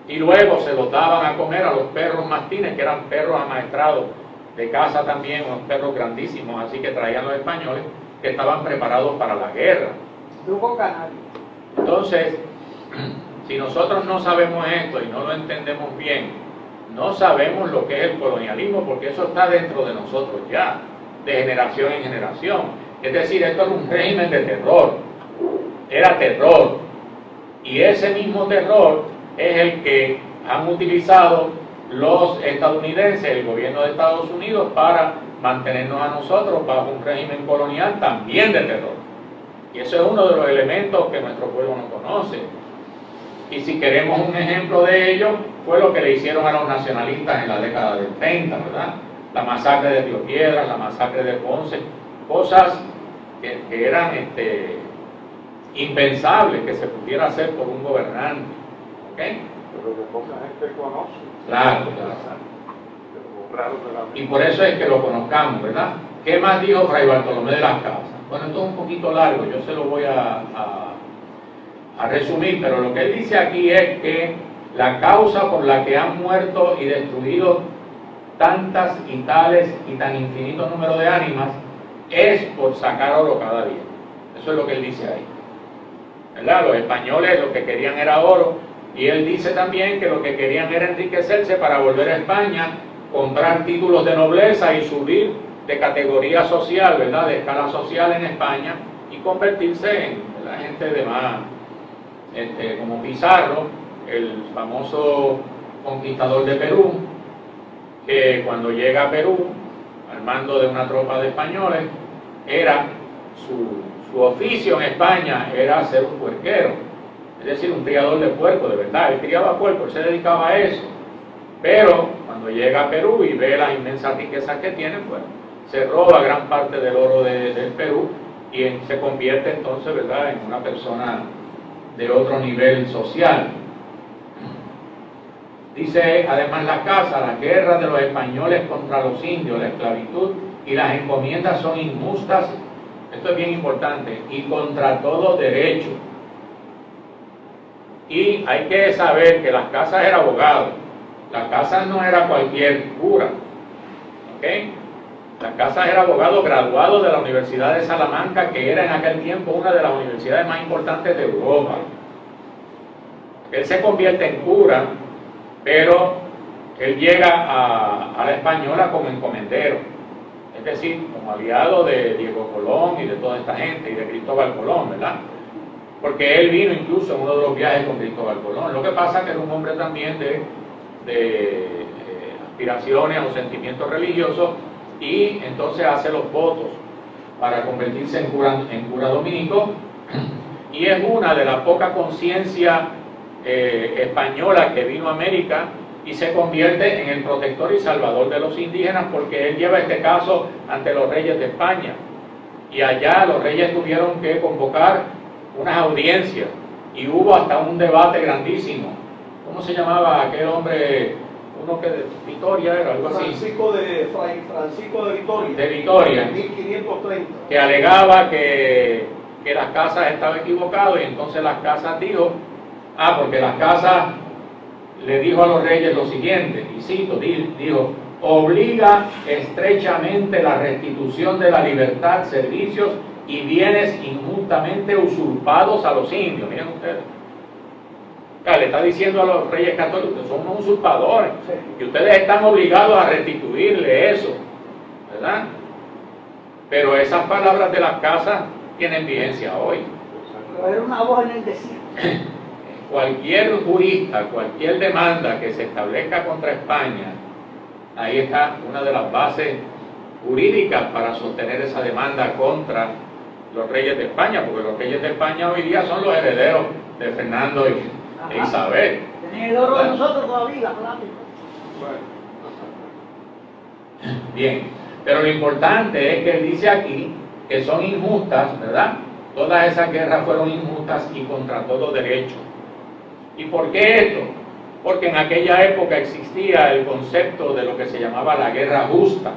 Y luego se los daban a comer a los perros mastines, que eran perros amaestrados de caza también, unos perros grandísimos, así que traían los españoles, que estaban preparados para la guerra. Grupo Canario. Entonces, si nosotros no sabemos esto y no lo entendemos bien, no sabemos lo que es el colonialismo, porque eso está dentro de nosotros ya, de generación en generación. Es decir, esto era un régimen de terror, era terror, y ese mismo terror es el que han utilizado los estadounidenses, el gobierno de Estados Unidos, para mantenernos a nosotros bajo un régimen colonial también de terror. Y eso es uno de los elementos que nuestro pueblo no conoce. Y si queremos un ejemplo de ello, fue lo que le hicieron a los nacionalistas en la década del 30, ¿verdad? La masacre de Río Piedras, la masacre de Ponce, cosas que eran impensables que se pudiera hacer por un gobernante. ¿Ok? Pero que poca gente conoce. Claro, claro. Y por eso es que lo conozcamos, ¿verdad? ¿Qué más dijo Fray Bartolomé de las Casas? Bueno, esto es un poquito largo, yo se lo voy a resumir, pero lo que él dice aquí es que la causa por la que han muerto y destruido tantas y tales y tan infinito número de ánimas es por sacar oro cada día. Eso es lo que él dice ahí, ¿verdad? Los españoles lo que querían era oro, y él dice también que lo que querían era enriquecerse para volver a España, comprar títulos de nobleza y subir de categoría social, ¿verdad?, de escala social en España, y convertirse en la gente de más, como Pizarro, el famoso conquistador de Perú, que cuando llega a Perú, al mando de una tropa de españoles, era su oficio en España era ser un puerquero, es decir, un criador de puerco, de verdad. Él criaba puerco, él se dedicaba a eso. Pero cuando llega a Perú y ve las inmensas riquezas que tiene, pues se roba gran parte del oro del Perú y se convierte entonces, ¿verdad?, en una persona de otro nivel social. Dice además la Casa: la guerra de los españoles contra los indios, la esclavitud y las encomiendas son injustas, esto es bien importante, y contra todo derecho. Y hay que saber que las Casas era abogado, las Casas no era cualquier cura, ¿ok? Las Casas era abogado graduado de la Universidad de Salamanca, que era en aquel tiempo una de las universidades más importantes de Europa. Él se convierte en cura, pero él llega a la Española como encomendero, es decir, como aliado de Diego Colón y de toda esta gente, y de Cristóbal Colón, ¿verdad? Porque él vino incluso en uno de los viajes con Cristóbal Colón. Lo que pasa es que era un hombre también de aspiraciones o sentimientos religiosos, y entonces hace los votos para convertirse en cura dominico, y es una de las pocas conciencias española que vino a América y se convierte en el protector y salvador de los indígenas, porque él lleva este caso ante los reyes de España, y allá los reyes tuvieron que convocar unas audiencias y hubo hasta un debate grandísimo. ¿Cómo se llamaba aquel hombre? Uno que de Vitoria era, algo así. Francisco de Vitoria. De Vitoria. 1530. Que alegaba que las Casas estaban equivocadas, y entonces las Casas dijo, porque las Casas le dijo a los reyes lo siguiente, y cito, dijo: obliga estrechamente la restitución de la libertad, servicios y bienes injustamente usurpados a los indios. Miren ustedes, le está diciendo a los reyes católicos que son unos usurpadores, y ustedes están obligados a restituirle eso, ¿verdad? Pero esas palabras de las Casas tienen vigencia hoy. Pero era una voz en el desierto. Cualquier jurista, cualquier demanda que se establezca contra España, ahí está una de las bases jurídicas para sostener esa demanda contra los reyes de España, porque los reyes de España hoy día son los herederos de Fernando e Isabel. Tienen el oro de nosotros todavía, la plata. Bien, pero lo importante es que él dice aquí que son injustas, ¿verdad? Todas esas guerras fueron injustas y contra todo derecho. ¿Y por qué esto? Porque en aquella época existía el concepto de lo que se llamaba la guerra justa.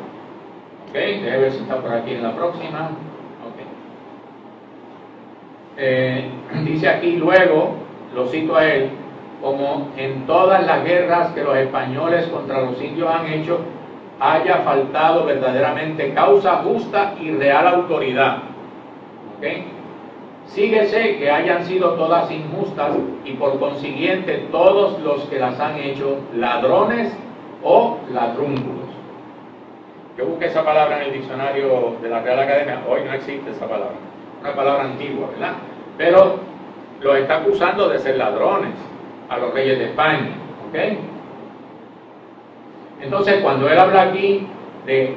¿Ok? Debe ver si está por aquí en la próxima. Dice aquí luego, lo cito a él, como en todas las guerras que los españoles contra los indios han hecho, haya faltado verdaderamente causa justa y real autoridad. ¿Ok? Síguese que hayan sido todas injustas y por consiguiente todos los que las han hecho ladrones o ladrúnculos. Yo busqué esa palabra en el diccionario de la Real Academia, hoy no existe esa palabra, una palabra antigua, ¿verdad? Pero los está acusando de ser ladrones a los reyes de España, ¿ok? Entonces, cuando él habla aquí de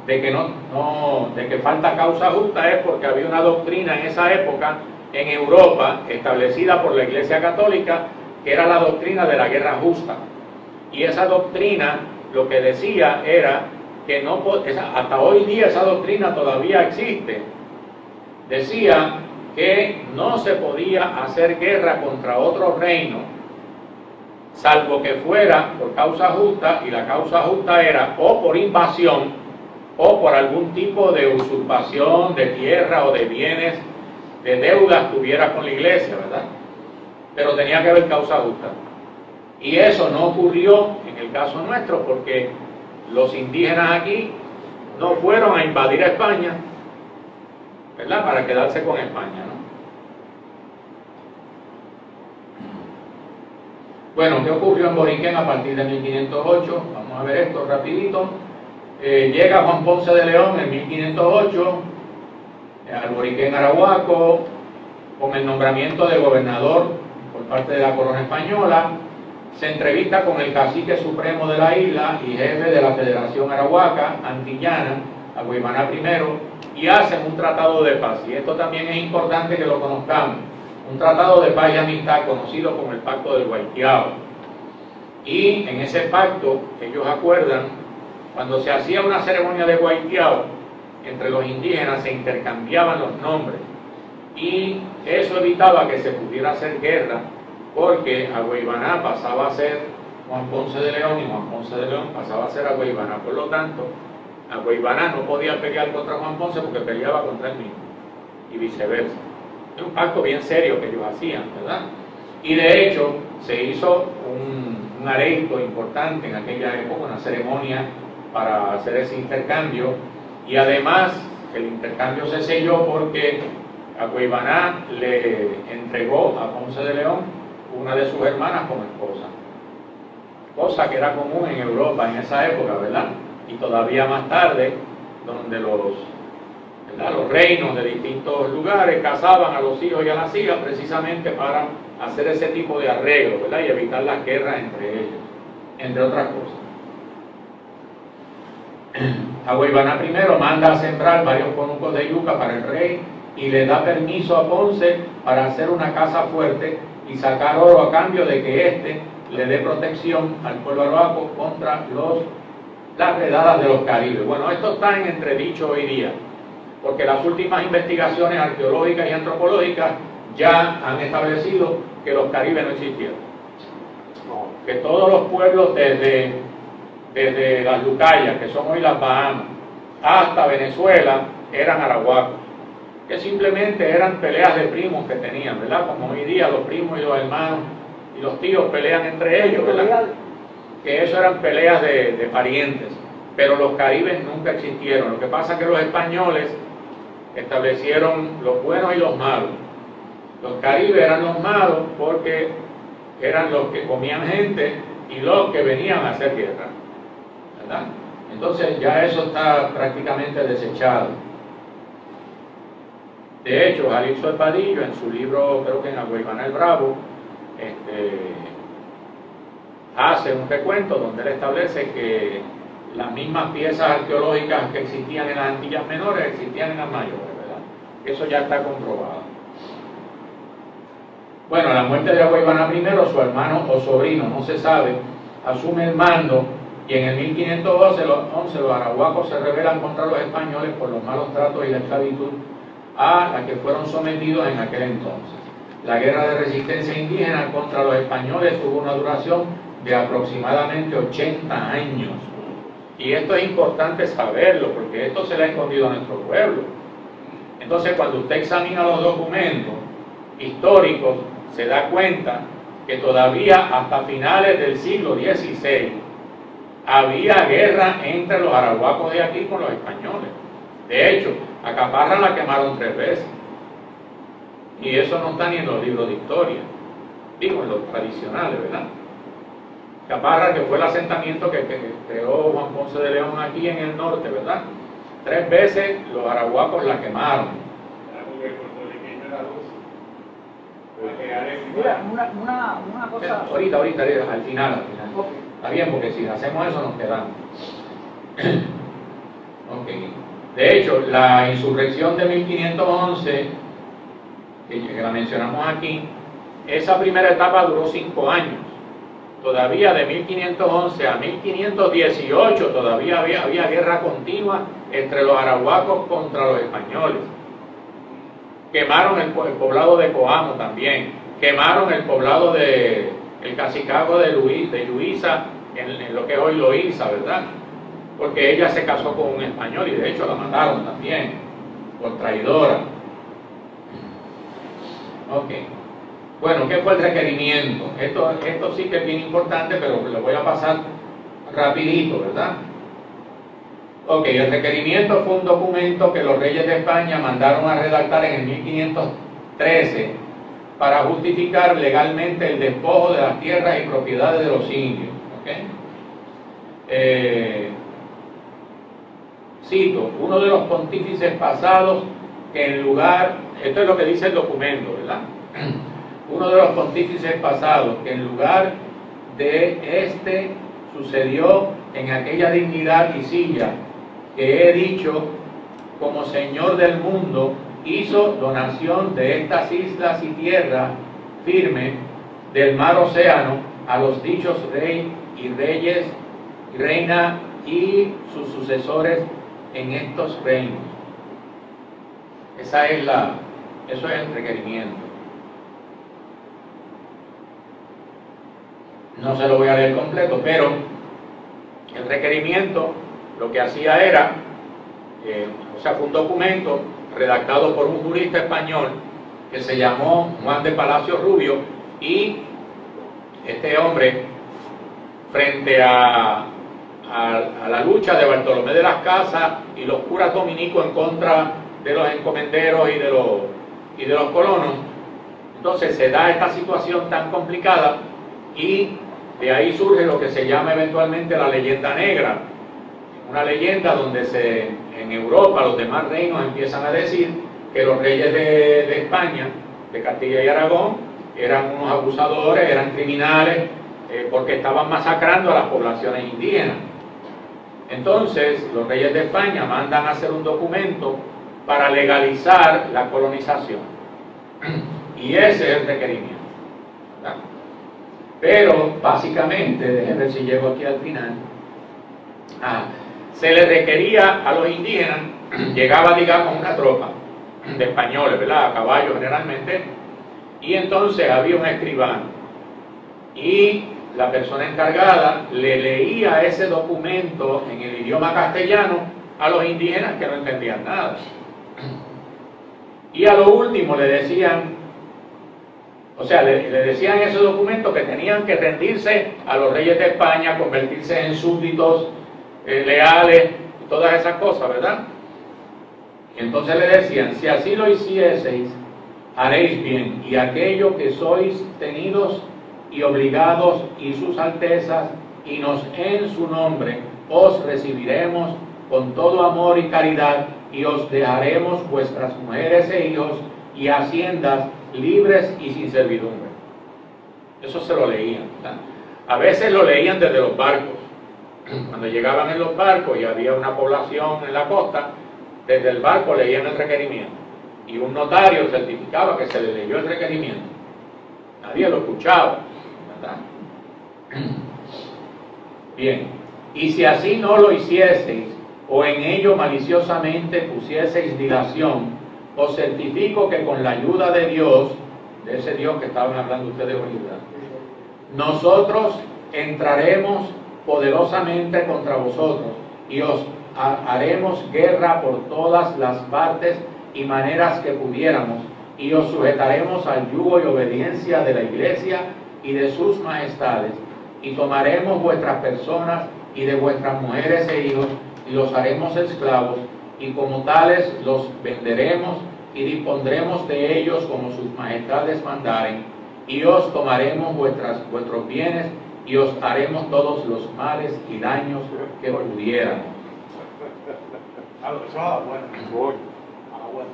que falta causa justa, es porque había una doctrina en esa época en Europa establecida por la Iglesia Católica, que era la doctrina de la guerra justa. Y esa doctrina lo que decía era que hasta hoy día esa doctrina todavía existe. Decía que no se podía hacer guerra contra otro reino, salvo que fuera por causa justa, y la causa justa era o por invasión o por algún tipo de usurpación de tierra o de bienes, de deudas que hubiera con la iglesia, ¿verdad? Pero tenía que haber causa justa. Y eso no ocurrió en el caso nuestro, porque los indígenas aquí no fueron a invadir a España, ¿verdad? Para quedarse con España, ¿no? Bueno, ¿qué ocurrió en Boriquén a partir de 1508? Vamos a ver esto rapidito. Llega Juan Ponce de León en 1508 al Boriquén Arahuaco con el nombramiento de gobernador por parte de la corona española. Se entrevista con el cacique supremo de la isla y jefe de la Federación Arahuaca Antillana, Agüeybaná I, y hacen un tratado de paz. Y esto también es importante que lo conozcamos. Un tratado de paz y amistad conocido como el Pacto del Guaitiao. Y en ese pacto ellos acuerdan, cuando se hacía una ceremonia de Guaitiao entre los indígenas, se intercambiaban los nombres, y eso evitaba que se pudiera hacer guerra, porque Agüeybaná pasaba a ser Juan Ponce de León y Juan Ponce de León pasaba a ser Agüeybaná. Por lo tanto, Agüeybaná no podía pelear contra Juan Ponce porque peleaba contra él mismo, y viceversa. Es un pacto bien serio que ellos hacían, ¿verdad? Y de hecho se hizo un areito importante en aquella época, una ceremonia para hacer ese intercambio, y además el intercambio se selló porque Agüeybaná le entregó a Ponce de León una de sus hermanas como esposa, cosa que era común en Europa en esa época, ¿verdad? Y todavía más tarde, donde los reinos de distintos lugares casaban a los hijos y a las hijas precisamente para hacer ese tipo de arreglo, ¿verdad? Y evitar las guerras entre ellos, entre otras cosas. Agüeybaná I manda a sembrar varios conucos de yuca para el rey y le da permiso a Ponce para hacer una casa fuerte y sacar oro a cambio de que éste le dé protección al pueblo arahuaco contra las redadas de los caribes. Bueno, esto está en entredicho hoy día, porque las últimas investigaciones arqueológicas y antropológicas ya han establecido que los caribes no existieron, que todos los pueblos desde las Lucayas, que son hoy las Bahamas, hasta Venezuela, eran arahuacos, que simplemente eran peleas de primos que tenían, ¿verdad? Como hoy día los primos y los hermanos y los tíos pelean entre ellos, ¿verdad? Que eso eran peleas de parientes, pero los caribes nunca existieron. Lo que pasa es que los españoles establecieron los buenos y los malos. Los caribes eran los malos porque eran los que comían gente y los que venían a hacer guerra, ¿verdad? Entonces ya eso está prácticamente desechado. De hecho, Jalixo de Padillo, en su libro, creo que en Agüeybaná el Bravo, hace un recuento donde él establece que las mismas piezas arqueológicas que existían en las Antillas Menores existían en las Mayores, ¿verdad? Eso ya está comprobado. Bueno, a la muerte de Agüeybaná I, su hermano o sobrino, no se sabe, asume el mando, y en el 1511 los arahuacos se rebelan contra los españoles por los malos tratos y la esclavitud a la que fueron sometidos en aquel entonces. La guerra de resistencia indígena contra los españoles tuvo una duración de aproximadamente 80 años. Y esto es importante saberlo, porque esto se le ha escondido a nuestro pueblo. Entonces, cuando usted examina los documentos históricos, se da cuenta que todavía hasta finales del siglo XVI, había guerra entre los arahuacos de aquí con los españoles. De hecho, a Caparra la quemaron 3 veces. Y eso no está ni en los libros de historia, digo, en los tradicionales, ¿verdad? Caparra, que fue el asentamiento que creó Juan Ponce de León aquí en el norte, ¿verdad? 3 veces los arahuacos la quemaron. Mira, una cosa. Ahorita, al final. Ok. Está bien, porque si hacemos eso nos quedamos. Okay. De hecho, la insurrección de 1511, que la mencionamos aquí, esa primera etapa duró 5 años. Todavía de 1511 a 1518 todavía había guerra continua entre los arahuacos contra los españoles. Quemaron el poblado de Coamo también, quemaron el poblado de el Cacicazgo de Luisa, en lo que es hoy Loíza, ¿verdad? Porque ella se casó con un español y de hecho la mataron también, por traidora. Ok. Bueno, ¿qué fue el requerimiento? Esto sí que es bien importante, pero lo voy a pasar rapidito, ¿verdad? Ok, el requerimiento fue un documento que los reyes de España mandaron a redactar en el 1513 para justificar legalmente el despojo de las tierras y propiedades de los indios. ¿Okay? Cito, uno de los pontífices pasados que en lugar, esto es lo que dice el documento, ¿verdad? Uno de los pontífices pasados que en lugar de este sucedió en aquella dignidad y silla que he dicho como Señor del mundo, hizo donación de estas islas y tierra firme del mar océano a los dichos rey y reyes y reina y sus sucesores en estos reinos. Eso es el requerimiento. No se lo voy a leer completo, pero el requerimiento lo que hacía era, fue un documento redactado por un jurista español que se llamó Juan de Palacio Rubio, y este hombre, frente a la lucha de Bartolomé de las Casas y los curas dominicos en contra de los encomenderos y de los colonos, entonces se da esta situación tan complicada y de ahí surge lo que se llama eventualmente la leyenda negra, una leyenda donde en Europa los demás reinos empiezan a decir que los reyes de España, de Castilla y Aragón, eran unos abusadores, eran criminales, porque estaban masacrando a las poblaciones indígenas. Entonces los reyes de España mandan a hacer un documento para legalizar la colonización, y ese es el requerimiento, ¿verdad? Pero básicamente, déjenme ver si llego aquí al final, se le requería a los indígenas, llegaba digamos una tropa de españoles, ¿verdad?, a caballo generalmente, y entonces había un escribano, y la persona encargada le leía ese documento en el idioma castellano a los indígenas que no entendían nada. Y a lo último le decían, o sea, le decían ese documento que tenían que rendirse a los reyes de España, convertirse en súbditos leales, todas esas cosas, ¿verdad? Y entonces le decían, si así lo hicieseis, haréis bien, y aquello que sois tenidos y obligados, y sus altezas, y nos en su nombre, os recibiremos con todo amor y caridad, y os dejaremos vuestras mujeres e hijos y haciendas libres y sin servidumbre. Eso se lo leían, ¿verdad? A veces lo leían desde los barcos. Cuando llegaban en los barcos y había una población en la costa, desde el barco leían el requerimiento, y un notario certificaba que se le leyó el requerimiento. Nadie lo escuchaba, ¿verdad? Bien, y si así no lo hicieseis, o en ello maliciosamente pusieseis dilación, os certifico que con la ayuda de Dios, de ese Dios que estaban hablando ustedes ahorita, nosotros entraremos poderosamente contra vosotros y os haremos guerra por todas las partes y maneras que pudiéramos, y os sujetaremos al yugo y obediencia de la Iglesia y de sus majestades, y tomaremos vuestras personas y de vuestras mujeres e hijos, y los haremos esclavos, y como tales los venderemos y dispondremos de ellos como sus majestades mandaren, y os tomaremos vuestros bienes y os haremos todos los males y daños que pudiéramos.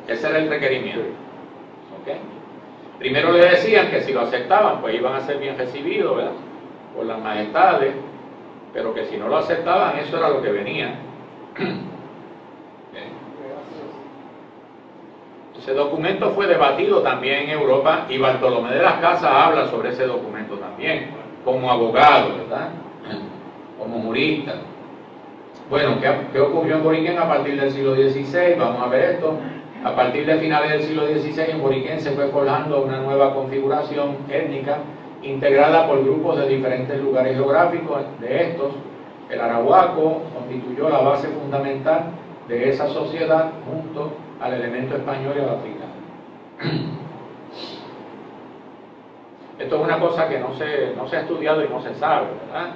Ese era el requerimiento. ¿Okay? Primero le decían que si lo aceptaban, pues iban a ser bien recibidos, ¿verdad?, por las majestades, pero que si no lo aceptaban, eso era lo que venía. Ese documento fue debatido también en Europa, y Bartolomé de las Casas habla sobre ese documento también, como abogado, ¿verdad?, como jurista. Bueno, ¿qué ocurrió en Boriquén a partir del siglo XVI? Vamos a ver esto. A partir de finales del siglo XVI, en Boriquén se fue forjando una nueva configuración étnica integrada por grupos de diferentes lugares geográficos. De estos, el arahuaco constituyó la base fundamental de esa sociedad junto al elemento español y al africano. Esto es una cosa que no se ha estudiado y no se sabe, ¿verdad?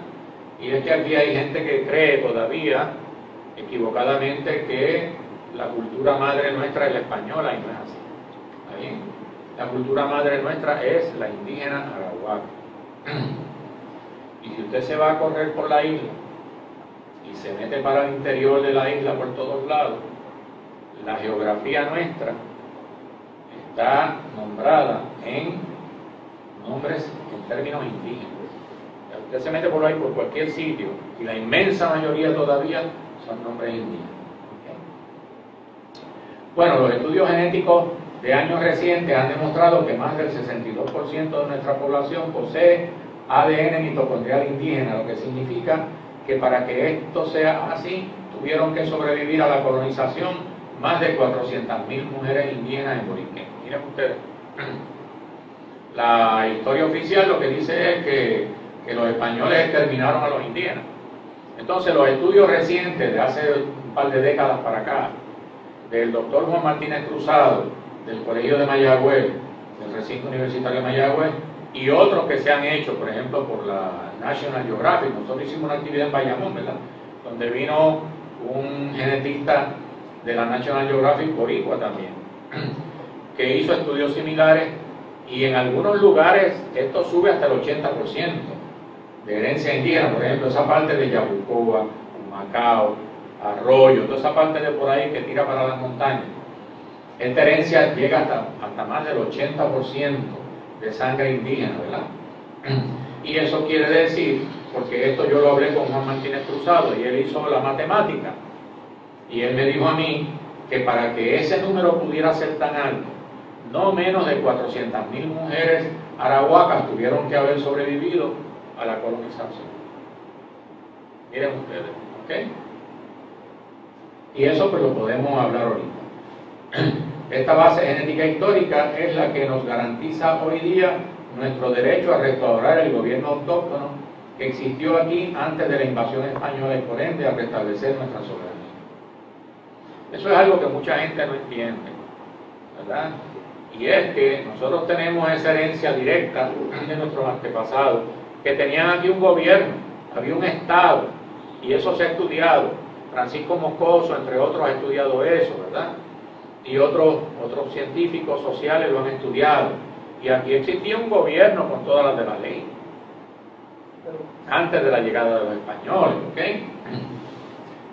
Y es que aquí hay gente que cree todavía, equivocadamente, que la cultura madre nuestra es la española, y no es así. ¿Está bien? La cultura madre nuestra es la indígena arahuaco. Y si usted se va a correr por la isla y se mete para el interior de la isla por todos lados, la geografía nuestra está nombrada en nombres en términos indígenas. Usted se mete por ahí, por cualquier sitio, y la inmensa mayoría todavía son nombres indígenas. Bueno, los estudios genéticos de años recientes han demostrado que más del 62% de nuestra población posee ADN mitocondrial indígena, lo que significa que para que esto sea así, tuvieron que sobrevivir a la colonización más de 400.000 mujeres indígenas en Boriquén. Miren ustedes, la historia oficial lo que dice es que los españoles exterminaron a los indígenas. Entonces, los estudios recientes de hace un par de décadas para acá, del doctor Juan Martínez Cruzado, del Colegio de Mayagüez, del Recinto Universitario de Mayagüez, y otros que se han hecho, por ejemplo, por la National Geographic. Nosotros hicimos una actividad en Bayamón, ¿verdad?, donde vino un genetista de la National Geographic, boricua también, que hizo estudios similares, y en algunos lugares esto sube hasta el 80% de herencia indígena. Por ejemplo, esa parte de Yabucoa, Macao, Arroyo, toda esa parte de por ahí que tira para las montañas, esta herencia llega hasta más del 80% de sangre indígena, ¿verdad? Y eso quiere decir, porque esto yo lo hablé con Juan Martínez Cruzado, y él hizo la matemática, y él me dijo a mí que para que ese número pudiera ser tan alto, no menos de 400.000 mujeres arahuacas tuvieron que haber sobrevivido a la colonización. Miren ustedes, ¿ok? Y eso pues lo podemos hablar ahorita. Esta base genética histórica es la que nos garantiza hoy día nuestro derecho a restaurar el gobierno autóctono que existió aquí antes de la invasión española, y por ende a restablecer nuestra soberanía. Eso es algo que mucha gente no entiende, ¿verdad? Y es que nosotros tenemos esa herencia directa de nuestros antepasados, que tenían aquí un gobierno, había un Estado, y eso se ha estudiado. Francisco Moscoso, entre otros, ha estudiado eso, ¿verdad? Y otros científicos sociales lo han estudiado. Y aquí existía un gobierno con todas las de la ley, antes de la llegada de los españoles, ¿ok?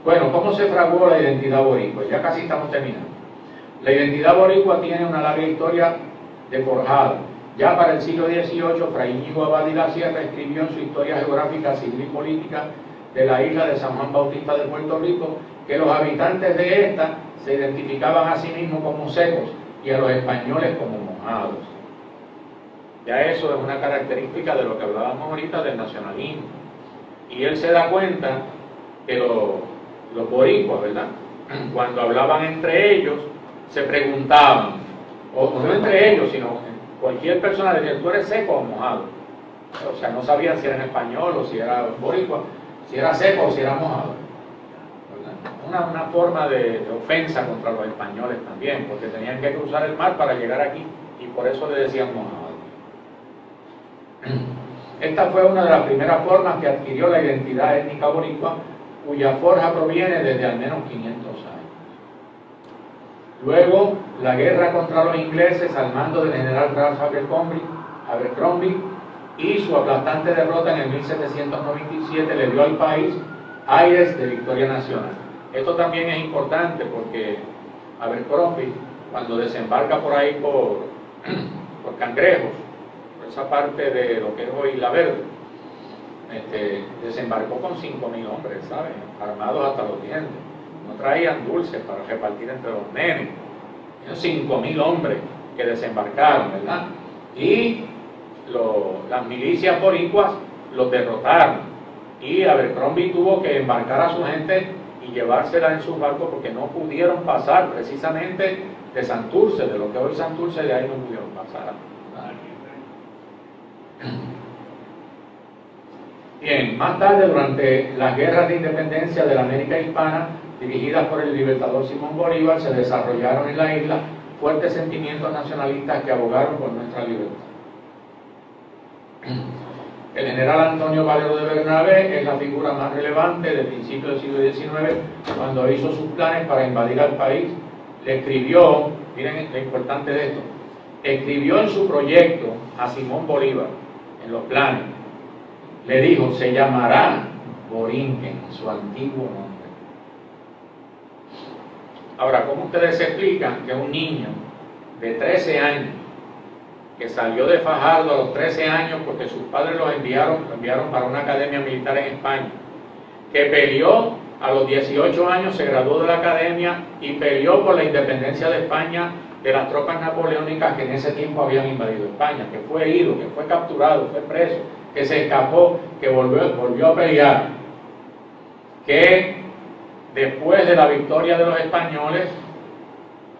Bueno, ¿cómo se fraguó la identidad boricua? Ya casi estamos terminando. La identidad boricua tiene una larga historia de forjado. Ya para el siglo XVIII, Fray Íñigo Abad y la Sierra escribió en su Historia Geográfica, Civil y Política de la isla de San Juan Bautista de Puerto Rico, que los habitantes de esta se identificaban a sí mismos como secos y a los españoles como mojados. Ya eso es una característica de lo que hablábamos ahorita del nacionalismo. Y él se da cuenta que los boricuas, ¿verdad?, cuando hablaban entre ellos, se preguntaban, o no entre ellos, sino cualquier persona, decía, ¿tú eres seco o mojado? O sea, no sabían si era en español o si era boricua, si era seco o si era mojado, ¿verdad? Una forma de ofensa contra los españoles también, porque tenían que cruzar el mar para llegar aquí, y por eso le decían mojado. Esta fue una de las primeras formas que adquirió la identidad étnica boricua, cuya forja proviene desde al menos 500 años. Luego, la guerra contra los ingleses al mando del general Ralph Abercrombie y su aplastante derrota en el 1797 le dio al país aires de victoria nacional. Esto también es importante porque Abercrombie, cuando desembarca por ahí por Cangrejos, por esa parte de lo que es hoy La Verde, desembarcó con 5.000 hombres, ¿saben? Armados hasta los dientes. No traían dulces para repartir entre los nenes. Eran 5.000 hombres que desembarcaron, ¿verdad? Y las milicias boricuas los derrotaron. Y Abercrombie tuvo que embarcar a su gente y llevársela en sus barcos porque no pudieron pasar precisamente de Santurce, de lo que hoy Santurce, de ahí no pudieron pasar. Bien, más tarde, durante las guerras de independencia de la América hispana, dirigidas por el libertador Simón Bolívar, se desarrollaron en la isla fuertes sentimientos nacionalistas que abogaron por nuestra libertad. El general Antonio Valero de Bernabé es la figura más relevante del principio del siglo XIX, cuando hizo sus planes para invadir al país. Le escribió, miren lo importante de esto, escribió en su proyecto a Simón Bolívar, en los planes, le dijo, se llamará Borinquen, su antiguo nombre. Ahora, ¿cómo ustedes explican que un niño de 13 años, que salió de Fajardo a los 13 años porque sus padres lo enviaron para una academia militar en España, que peleó a los 18 años, se graduó de la academia y peleó por la independencia de España de las tropas napoleónicas que en ese tiempo habían invadido España, que fue herido, que fue capturado, fue preso, que se escapó, que volvió a pelear, que después de la victoria de los españoles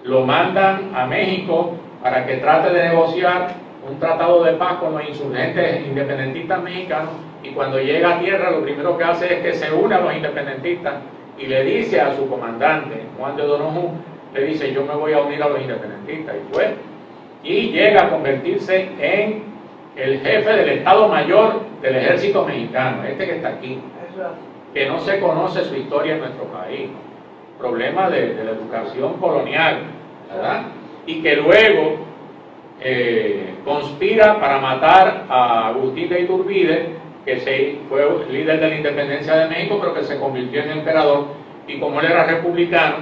lo mandan a México para que trate de negociar un tratado de paz con los insurgentes independentistas mexicanos, y cuando llega a tierra lo primero que hace es que se une a los independentistas y le dice a su comandante, Juan de Donojú, le dice, yo me voy a unir a los independentistas, y fue, y llega a convertirse en el jefe del Estado Mayor del Ejército Mexicano, este que está aquí, que no se conoce su historia en nuestro país, problema de la educación colonial, ¿verdad? Y que luego conspira para matar a Agustín de Iturbide, que fue líder de la independencia de México, pero que se convirtió en emperador, y como él era republicano,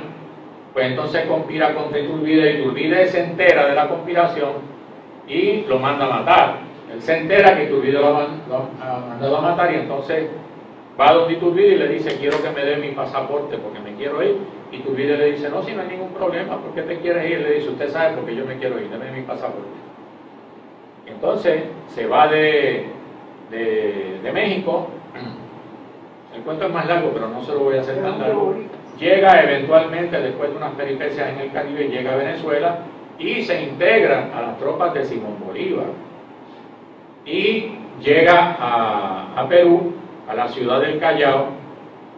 pues entonces conspira contra Iturbide. Iturbide se entera de la conspiración y lo manda a matar. Él se entera que Iturbide lo ha mandado a matar, y entonces va a donde Iturbide y le dice, quiero que me dé mi pasaporte porque me quiero ir. Y Iturbide le dice, no, si no hay ningún problema, ¿por qué te quieres ir? Le dice, usted sabe por qué yo me quiero ir, dame mi pasaporte. Entonces se va de México, el cuento es más largo, pero no se lo voy a hacer tan largo. Llega eventualmente, después de unas peripecias en el Caribe, llega a Venezuela y se integra a las tropas de Simón Bolívar. Y llega a Perú, a la ciudad del Callao,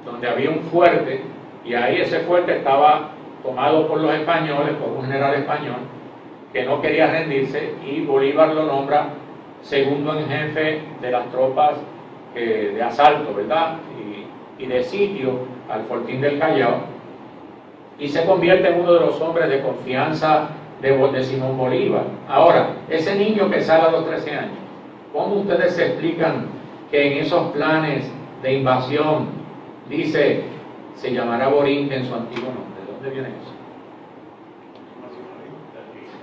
donde había un fuerte, y ahí ese fuerte estaba tomado por los españoles, por un general español que no quería rendirse, y Bolívar lo nombra segundo en jefe de las tropas de asalto, ¿verdad? Y de sitio al fortín del Callao, y se convierte en uno de los hombres de confianza de Simón Bolívar. Ahora, ese niño que sale a los 13 años, ¿cómo ustedes se explican que en esos planes de invasión dice, se llamará Borinquen en su antiguo nombre? ¿De dónde viene eso?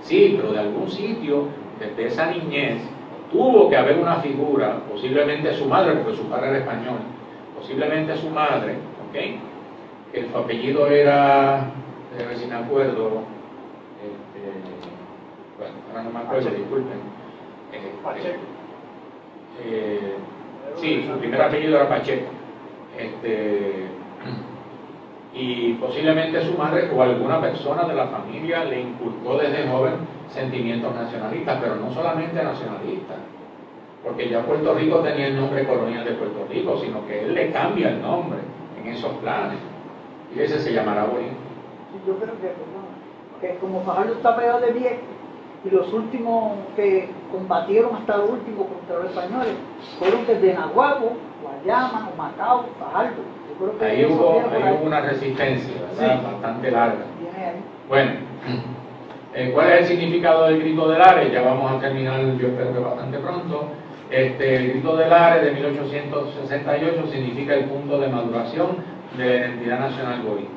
Sí, pero de algún sitio, desde esa niñez, tuvo que haber una figura, posiblemente su madre, porque su padre era español, posiblemente su madre, ¿ok? Que su apellido era, a ver si me acuerdo, bueno, ahora no me acuerdo, disculpen. Pacheco. Sí, su primer apellido era Pacheco. Y posiblemente su madre o alguna persona de la familia le inculcó desde joven sentimientos nacionalistas, pero no solamente nacionalistas, porque ya Puerto Rico tenía el nombre colonial de Puerto Rico, sino que él le cambia el nombre en esos planes, y ese se llamará Borinquen. Yo creo que como Fajardo está pegado de Vieques, Y los últimos que combatieron hasta el último contra los españoles fueron desde Nahuatl, Guayama, Macao, Fajardo. Yo creo que Ahí eso hubo, viene por ahí hubo una resistencia, ¿verdad? Sí. Bastante larga. Viene ahí. Bueno, ¿cuál es el significado del Grito del Ares? Ya vamos a terminar, yo espero que bastante pronto. El Grito del Ares de 1868 significa el punto de maduración de la identidad nacional boricua.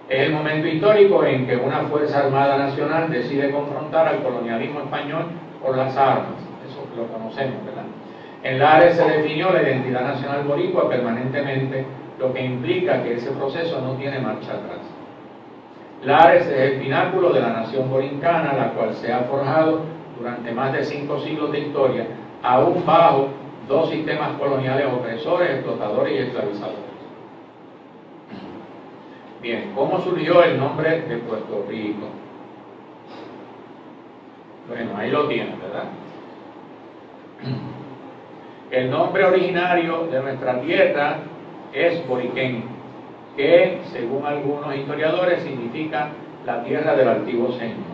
Es el momento histórico en que una Fuerza Armada Nacional decide confrontar al colonialismo español por las armas. Eso lo conocemos, ¿verdad? En Lares se definió la identidad nacional boricua permanentemente, lo que implica que ese proceso no tiene marcha atrás. Lares es el pináculo de la nación borincana, la cual se ha forjado durante más de 5 siglos de historia, aún bajo 2 sistemas coloniales opresores, explotadores y esclavizadores. Bien, ¿cómo surgió el nombre de Puerto Rico? Bueno, ahí lo tienen, ¿verdad? El nombre originario de nuestra tierra es Boriquén, que según algunos historiadores significa la tierra del altivo Señor.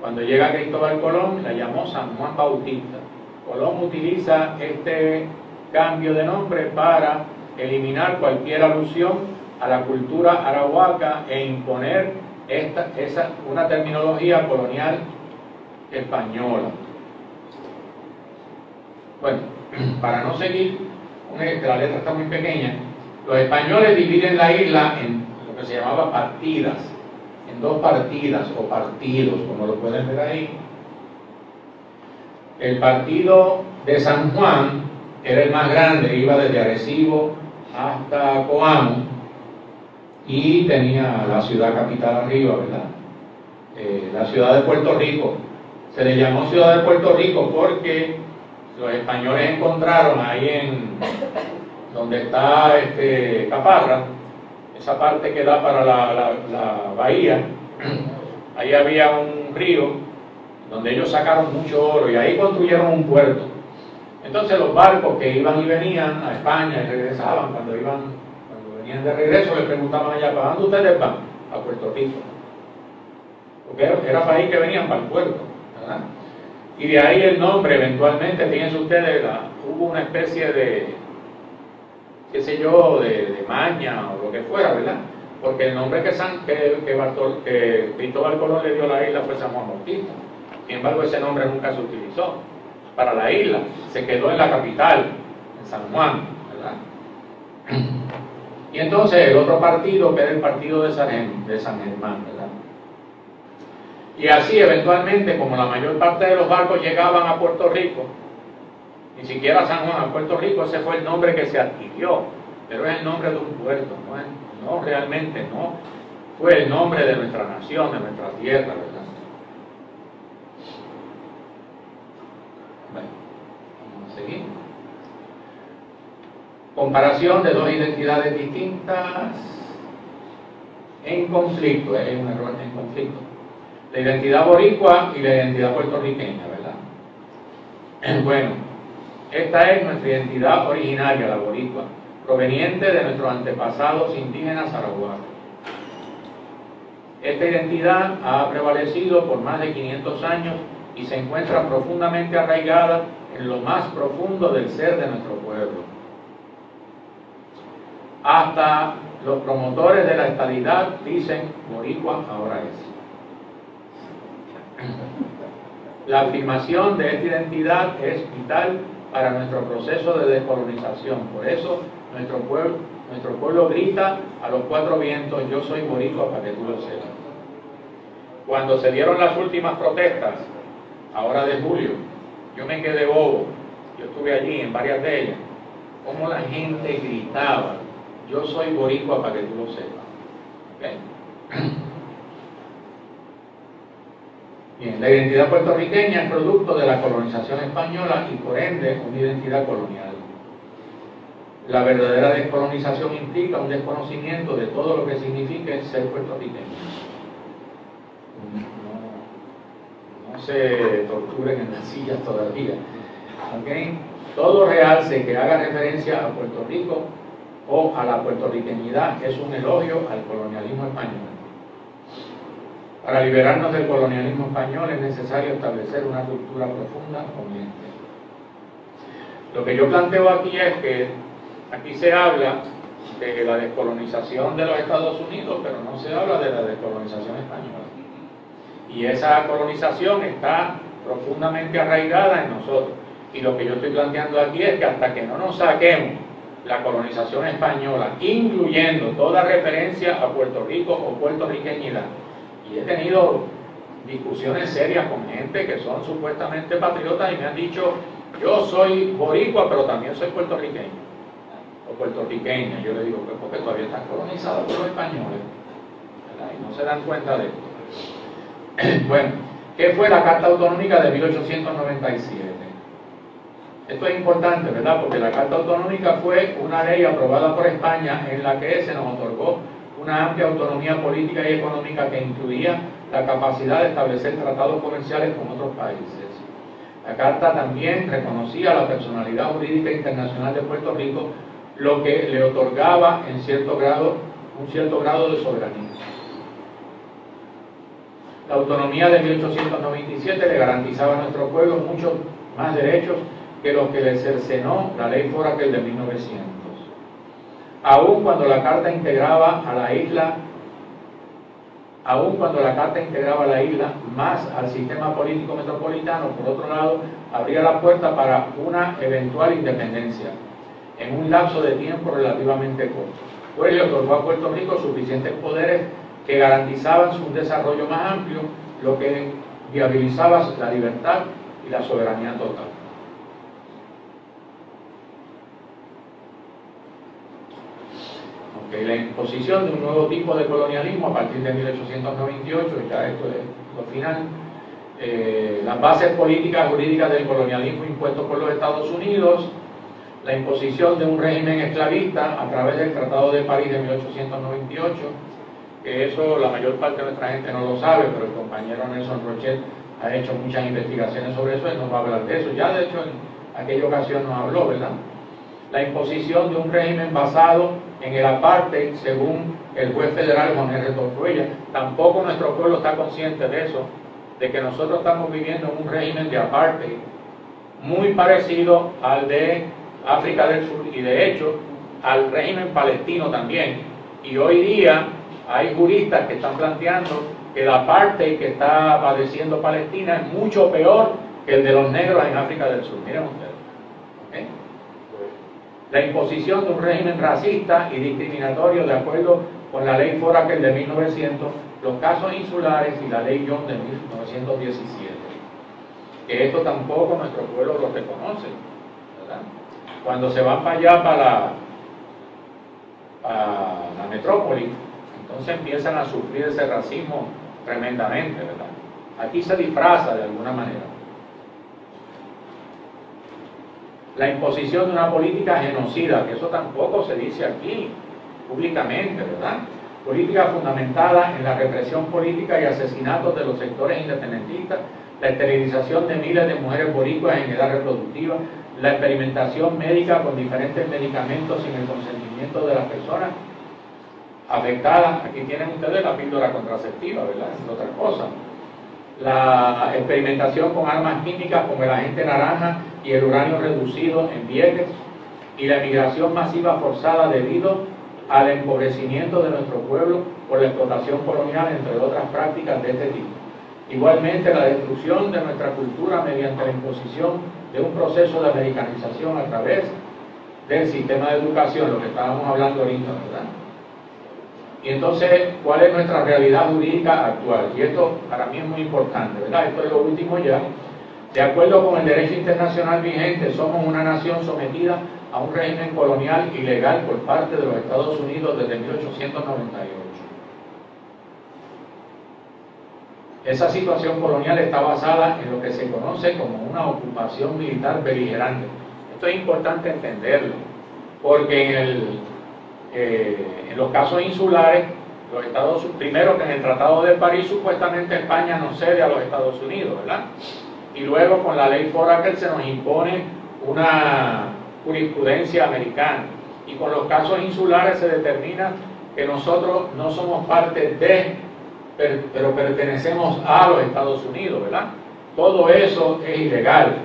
Cuando llega Cristóbal Colón, la llamó San Juan Bautista. Colón utiliza este cambio de nombre para eliminar cualquier alusión a la cultura arahuaca e imponer una terminología colonial española. Bueno, para no seguir, la letra está muy pequeña, los españoles dividen la isla en lo que se llamaba partidas, en 2 partidas o partidos, como lo pueden ver ahí. El partido de San Juan era el más grande, iba desde Arecibo hasta Coamo y tenía la ciudad capital arriba, ¿verdad? La ciudad de Puerto Rico. Se le llamó ciudad de Puerto Rico porque los españoles encontraron ahí en donde está Caparra, esa parte que da para la bahía, ahí había un río donde ellos sacaron mucho oro y ahí construyeron un puerto. Entonces los barcos que iban y venían a España y regresaban, cuando venían de regreso les preguntaban allá, ¿para dónde ustedes van? A Puerto Rico. Porque era para ahí que venían, para el puerto, ¿verdad? Y de ahí el nombre, eventualmente, fíjense ustedes, hubo una especie de, qué sé yo, de maña o lo que fuera, ¿verdad? Porque el nombre que Cristóbal Colón le dio a la isla fue San Juan Bautista. Sin embargo, ese nombre nunca se utilizó para la isla, se quedó en la capital, en San Juan, ¿verdad? Y entonces el otro partido, que era el partido de San Germán, ¿verdad? Y así, eventualmente, como la mayor parte de los barcos llegaban a Puerto Rico, ni siquiera a San Juan, a Puerto Rico, ese fue el nombre que se adquirió, pero es el nombre de un puerto, no realmente no, fue el nombre de nuestra nación, de nuestra tierra, ¿verdad? Bueno, vamos a seguir. Comparación de 2 identidades distintas en conflicto, es un error en conflicto. La identidad boricua y la identidad puertorriqueña, ¿verdad? Bueno, esta es nuestra identidad originaria, la boricua, proveniente de nuestros antepasados indígenas arahuacos. Esta identidad ha prevalecido por más de 500 años y se encuentra profundamente arraigada en lo más profundo del ser de nuestro pueblo. Hasta los promotores de la estadidad dicen, boricua ahora es. La afirmación de esta identidad es vital para nuestro proceso de descolonización. Por eso nuestro pueblo grita a los 4 vientos, yo soy boricua, para que tú lo sepas. Cuando se dieron las últimas protestas, ahora de julio, yo me quedé bobo, yo estuve allí en varias de ellas, como la gente gritaba, yo soy boricua, para que tú lo sepas. ¿Okay? Bien, la identidad puertorriqueña es producto de la colonización española y por ende una identidad colonial. La verdadera descolonización implica un desconocimiento de todo lo que significa ser puertorriqueño. No se torturen en las sillas todavía. ¿Okay? Todo realce que haga referencia a Puerto Rico o a la puertorriqueñidad es un elogio al colonialismo español. Para liberarnos del colonialismo español es necesario establecer una ruptura profunda con este. Lo que yo planteo aquí es que aquí se habla de la descolonización de los Estados Unidos, pero no se habla de la descolonización española. Y esa colonización está profundamente arraigada en nosotros. Y lo que yo estoy planteando aquí es que hasta que no nos saquemos la colonización española, incluyendo toda referencia a Puerto Rico o puertorriqueñidad, y he tenido discusiones serias con gente que son supuestamente patriotas y me han dicho, yo soy boricua, pero también soy puertorriqueño o puertorriqueña. Yo le digo, pues porque todavía están colonizados por los españoles, ¿verdad? Y no se dan cuenta de esto. Bueno, ¿qué fue la Carta Autonómica de 1897? Esto es importante, ¿verdad? Porque la Carta Autonómica fue una ley aprobada por España en la que se nos otorgó una amplia autonomía política y económica que incluía la capacidad de establecer tratados comerciales con otros países. La Carta también reconocía la personalidad jurídica internacional de Puerto Rico, lo que le otorgaba un cierto grado de soberanía. La autonomía de 1897 le garantizaba a nuestro pueblo muchos más derechos que los que le cercenó la ley Foraker de 1900. Aun cuando la Carta integraba a la isla más al sistema político metropolitano, por otro lado, abría la puerta para una eventual independencia en un lapso de tiempo relativamente corto, pues le otorgó a Puerto Rico suficientes poderes que garantizaban su desarrollo más amplio, lo que viabilizaba la libertad y la soberanía total. La imposición de un nuevo tipo de colonialismo a partir de 1898, ya esto es lo final, las bases políticas jurídicas del colonialismo impuesto por los Estados Unidos, la imposición de un régimen esclavista a través del Tratado de París de 1898, que eso la mayor parte de nuestra gente no lo sabe, pero el compañero Nelson Rochet ha hecho muchas investigaciones sobre eso, él nos va a hablar de eso, ya de hecho en aquella ocasión nos habló, ¿verdad? La imposición de un régimen basado en el apartheid, según el juez federal Juan R. Torruella. Tampoco nuestro pueblo está consciente de eso, de que nosotros estamos viviendo en un régimen de apartheid muy parecido al de África del Sur y de hecho al régimen palestino también. Y hoy día hay juristas que están planteando que el apartheid que está padeciendo Palestina es mucho peor que el de los negros en África del Sur. Miren ustedes. ¿Okay? La imposición de un régimen racista y discriminatorio de acuerdo con la ley Foraker de 1900, los casos insulares y la ley Young de 1917. Que esto tampoco nuestro pueblo lo reconoce, ¿verdad? Cuando se van para allá, para la metrópoli, entonces empiezan a sufrir ese racismo tremendamente, ¿verdad? Aquí se disfraza de alguna manera. La imposición de una política genocida, que eso tampoco se dice aquí públicamente, ¿verdad? Política fundamentada en la represión política y asesinatos de los sectores independentistas, la esterilización de miles de mujeres boricuas en edad reproductiva, la experimentación médica con diferentes medicamentos sin el consentimiento de las personas afectadas. Aquí tienen ustedes la píldora contraceptiva, ¿verdad? Es otra cosa. La experimentación con armas químicas como el agente naranja y el uranio reducido en Vieques, y la emigración masiva forzada debido al empobrecimiento de nuestro pueblo por la explotación colonial, entre otras prácticas de este tipo. Igualmente, la destrucción de nuestra cultura mediante la imposición de un proceso de americanización a través del sistema de educación, lo que estábamos hablando ahorita, ¿verdad? Y entonces, ¿cuál es nuestra realidad jurídica actual? Y esto para mí es muy importante, ¿verdad? Esto es lo último ya. De acuerdo con el derecho internacional vigente, somos una nación sometida a un régimen colonial ilegal por parte de los Estados Unidos desde 1898. Esa situación colonial está basada en lo que se conoce como una ocupación militar beligerante. Esto es importante entenderlo, porque en los casos insulares, los Estados Unidos, primero que en el Tratado de París supuestamente España no cede a los Estados Unidos, ¿verdad? Y luego con la ley Foraker se nos impone una jurisprudencia americana. Y con los casos insulares se determina que nosotros no somos parte de pero pertenecemos a los Estados Unidos, ¿verdad? Todo eso es ilegal,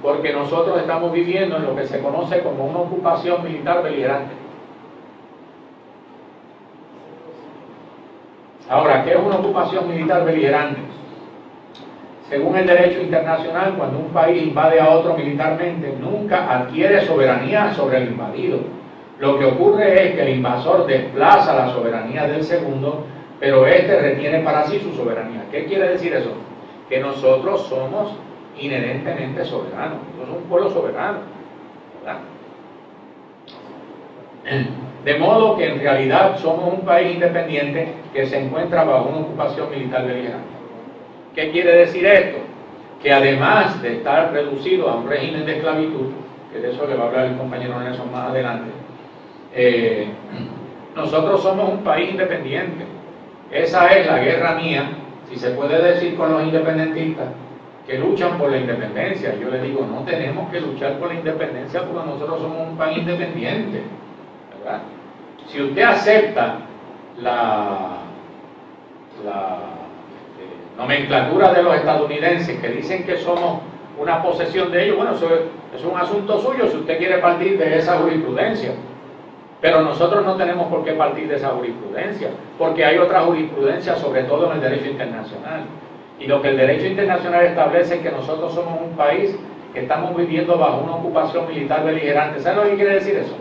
porque nosotros estamos viviendo en lo que se conoce como una ocupación militar beligerante. Ahora, ¿qué es una ocupación militar beligerante? Según el derecho internacional, cuando un país invade a otro militarmente, nunca adquiere soberanía sobre el invadido. Lo que ocurre es que el invasor desplaza la soberanía del segundo, pero éste retiene para sí su soberanía. ¿Qué quiere decir eso? Que nosotros somos inherentemente soberanos. Nosotros somos un pueblo soberano, ¿verdad? De modo que en realidad somos un país independiente que se encuentra bajo una ocupación militar beligerante. ¿Qué quiere decir esto? Que además de estar reducido a un régimen de esclavitud, que de eso le va a hablar el compañero Nelson más adelante, nosotros somos un país independiente. Esa es la guerra mía, si se puede decir, con los independentistas que luchan por la independencia. Yo les digo, no tenemos que luchar por la independencia porque nosotros somos un país independiente, ¿verdad? Si usted acepta la nomenclatura de los estadounidenses que dicen que somos una posesión de ellos, bueno, eso es un asunto suyo si usted quiere partir de esa jurisprudencia. Pero nosotros no tenemos por qué partir de esa jurisprudencia, porque hay otra jurisprudencia, sobre todo en el derecho internacional. Y lo que el derecho internacional establece es que nosotros somos un país que estamos viviendo bajo una ocupación militar beligerante. ¿Saben lo que quiere decir eso?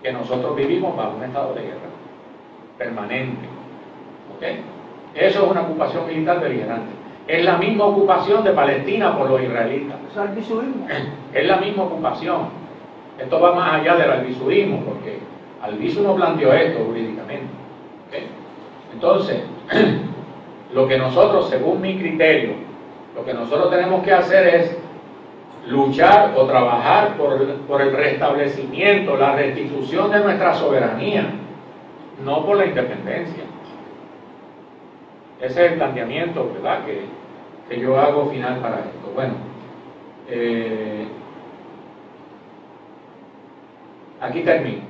Que nosotros vivimos bajo un estado de guerra permanente. ¿Ok? Eso es una ocupación militar beligerante. Es la misma ocupación de Palestina por los israelitas. Eso es albisurismo. Es la misma ocupación. Esto va más allá del albisurismo, porque Albizu no planteó esto jurídicamente. ¿Okay? Entonces, lo que nosotros, según mi criterio, lo que nosotros tenemos que hacer es luchar o trabajar por el restablecimiento, la restitución de nuestra soberanía, no por la independencia. Ese es el planteamiento, ¿verdad?, que yo hago final para esto. Bueno, aquí termino.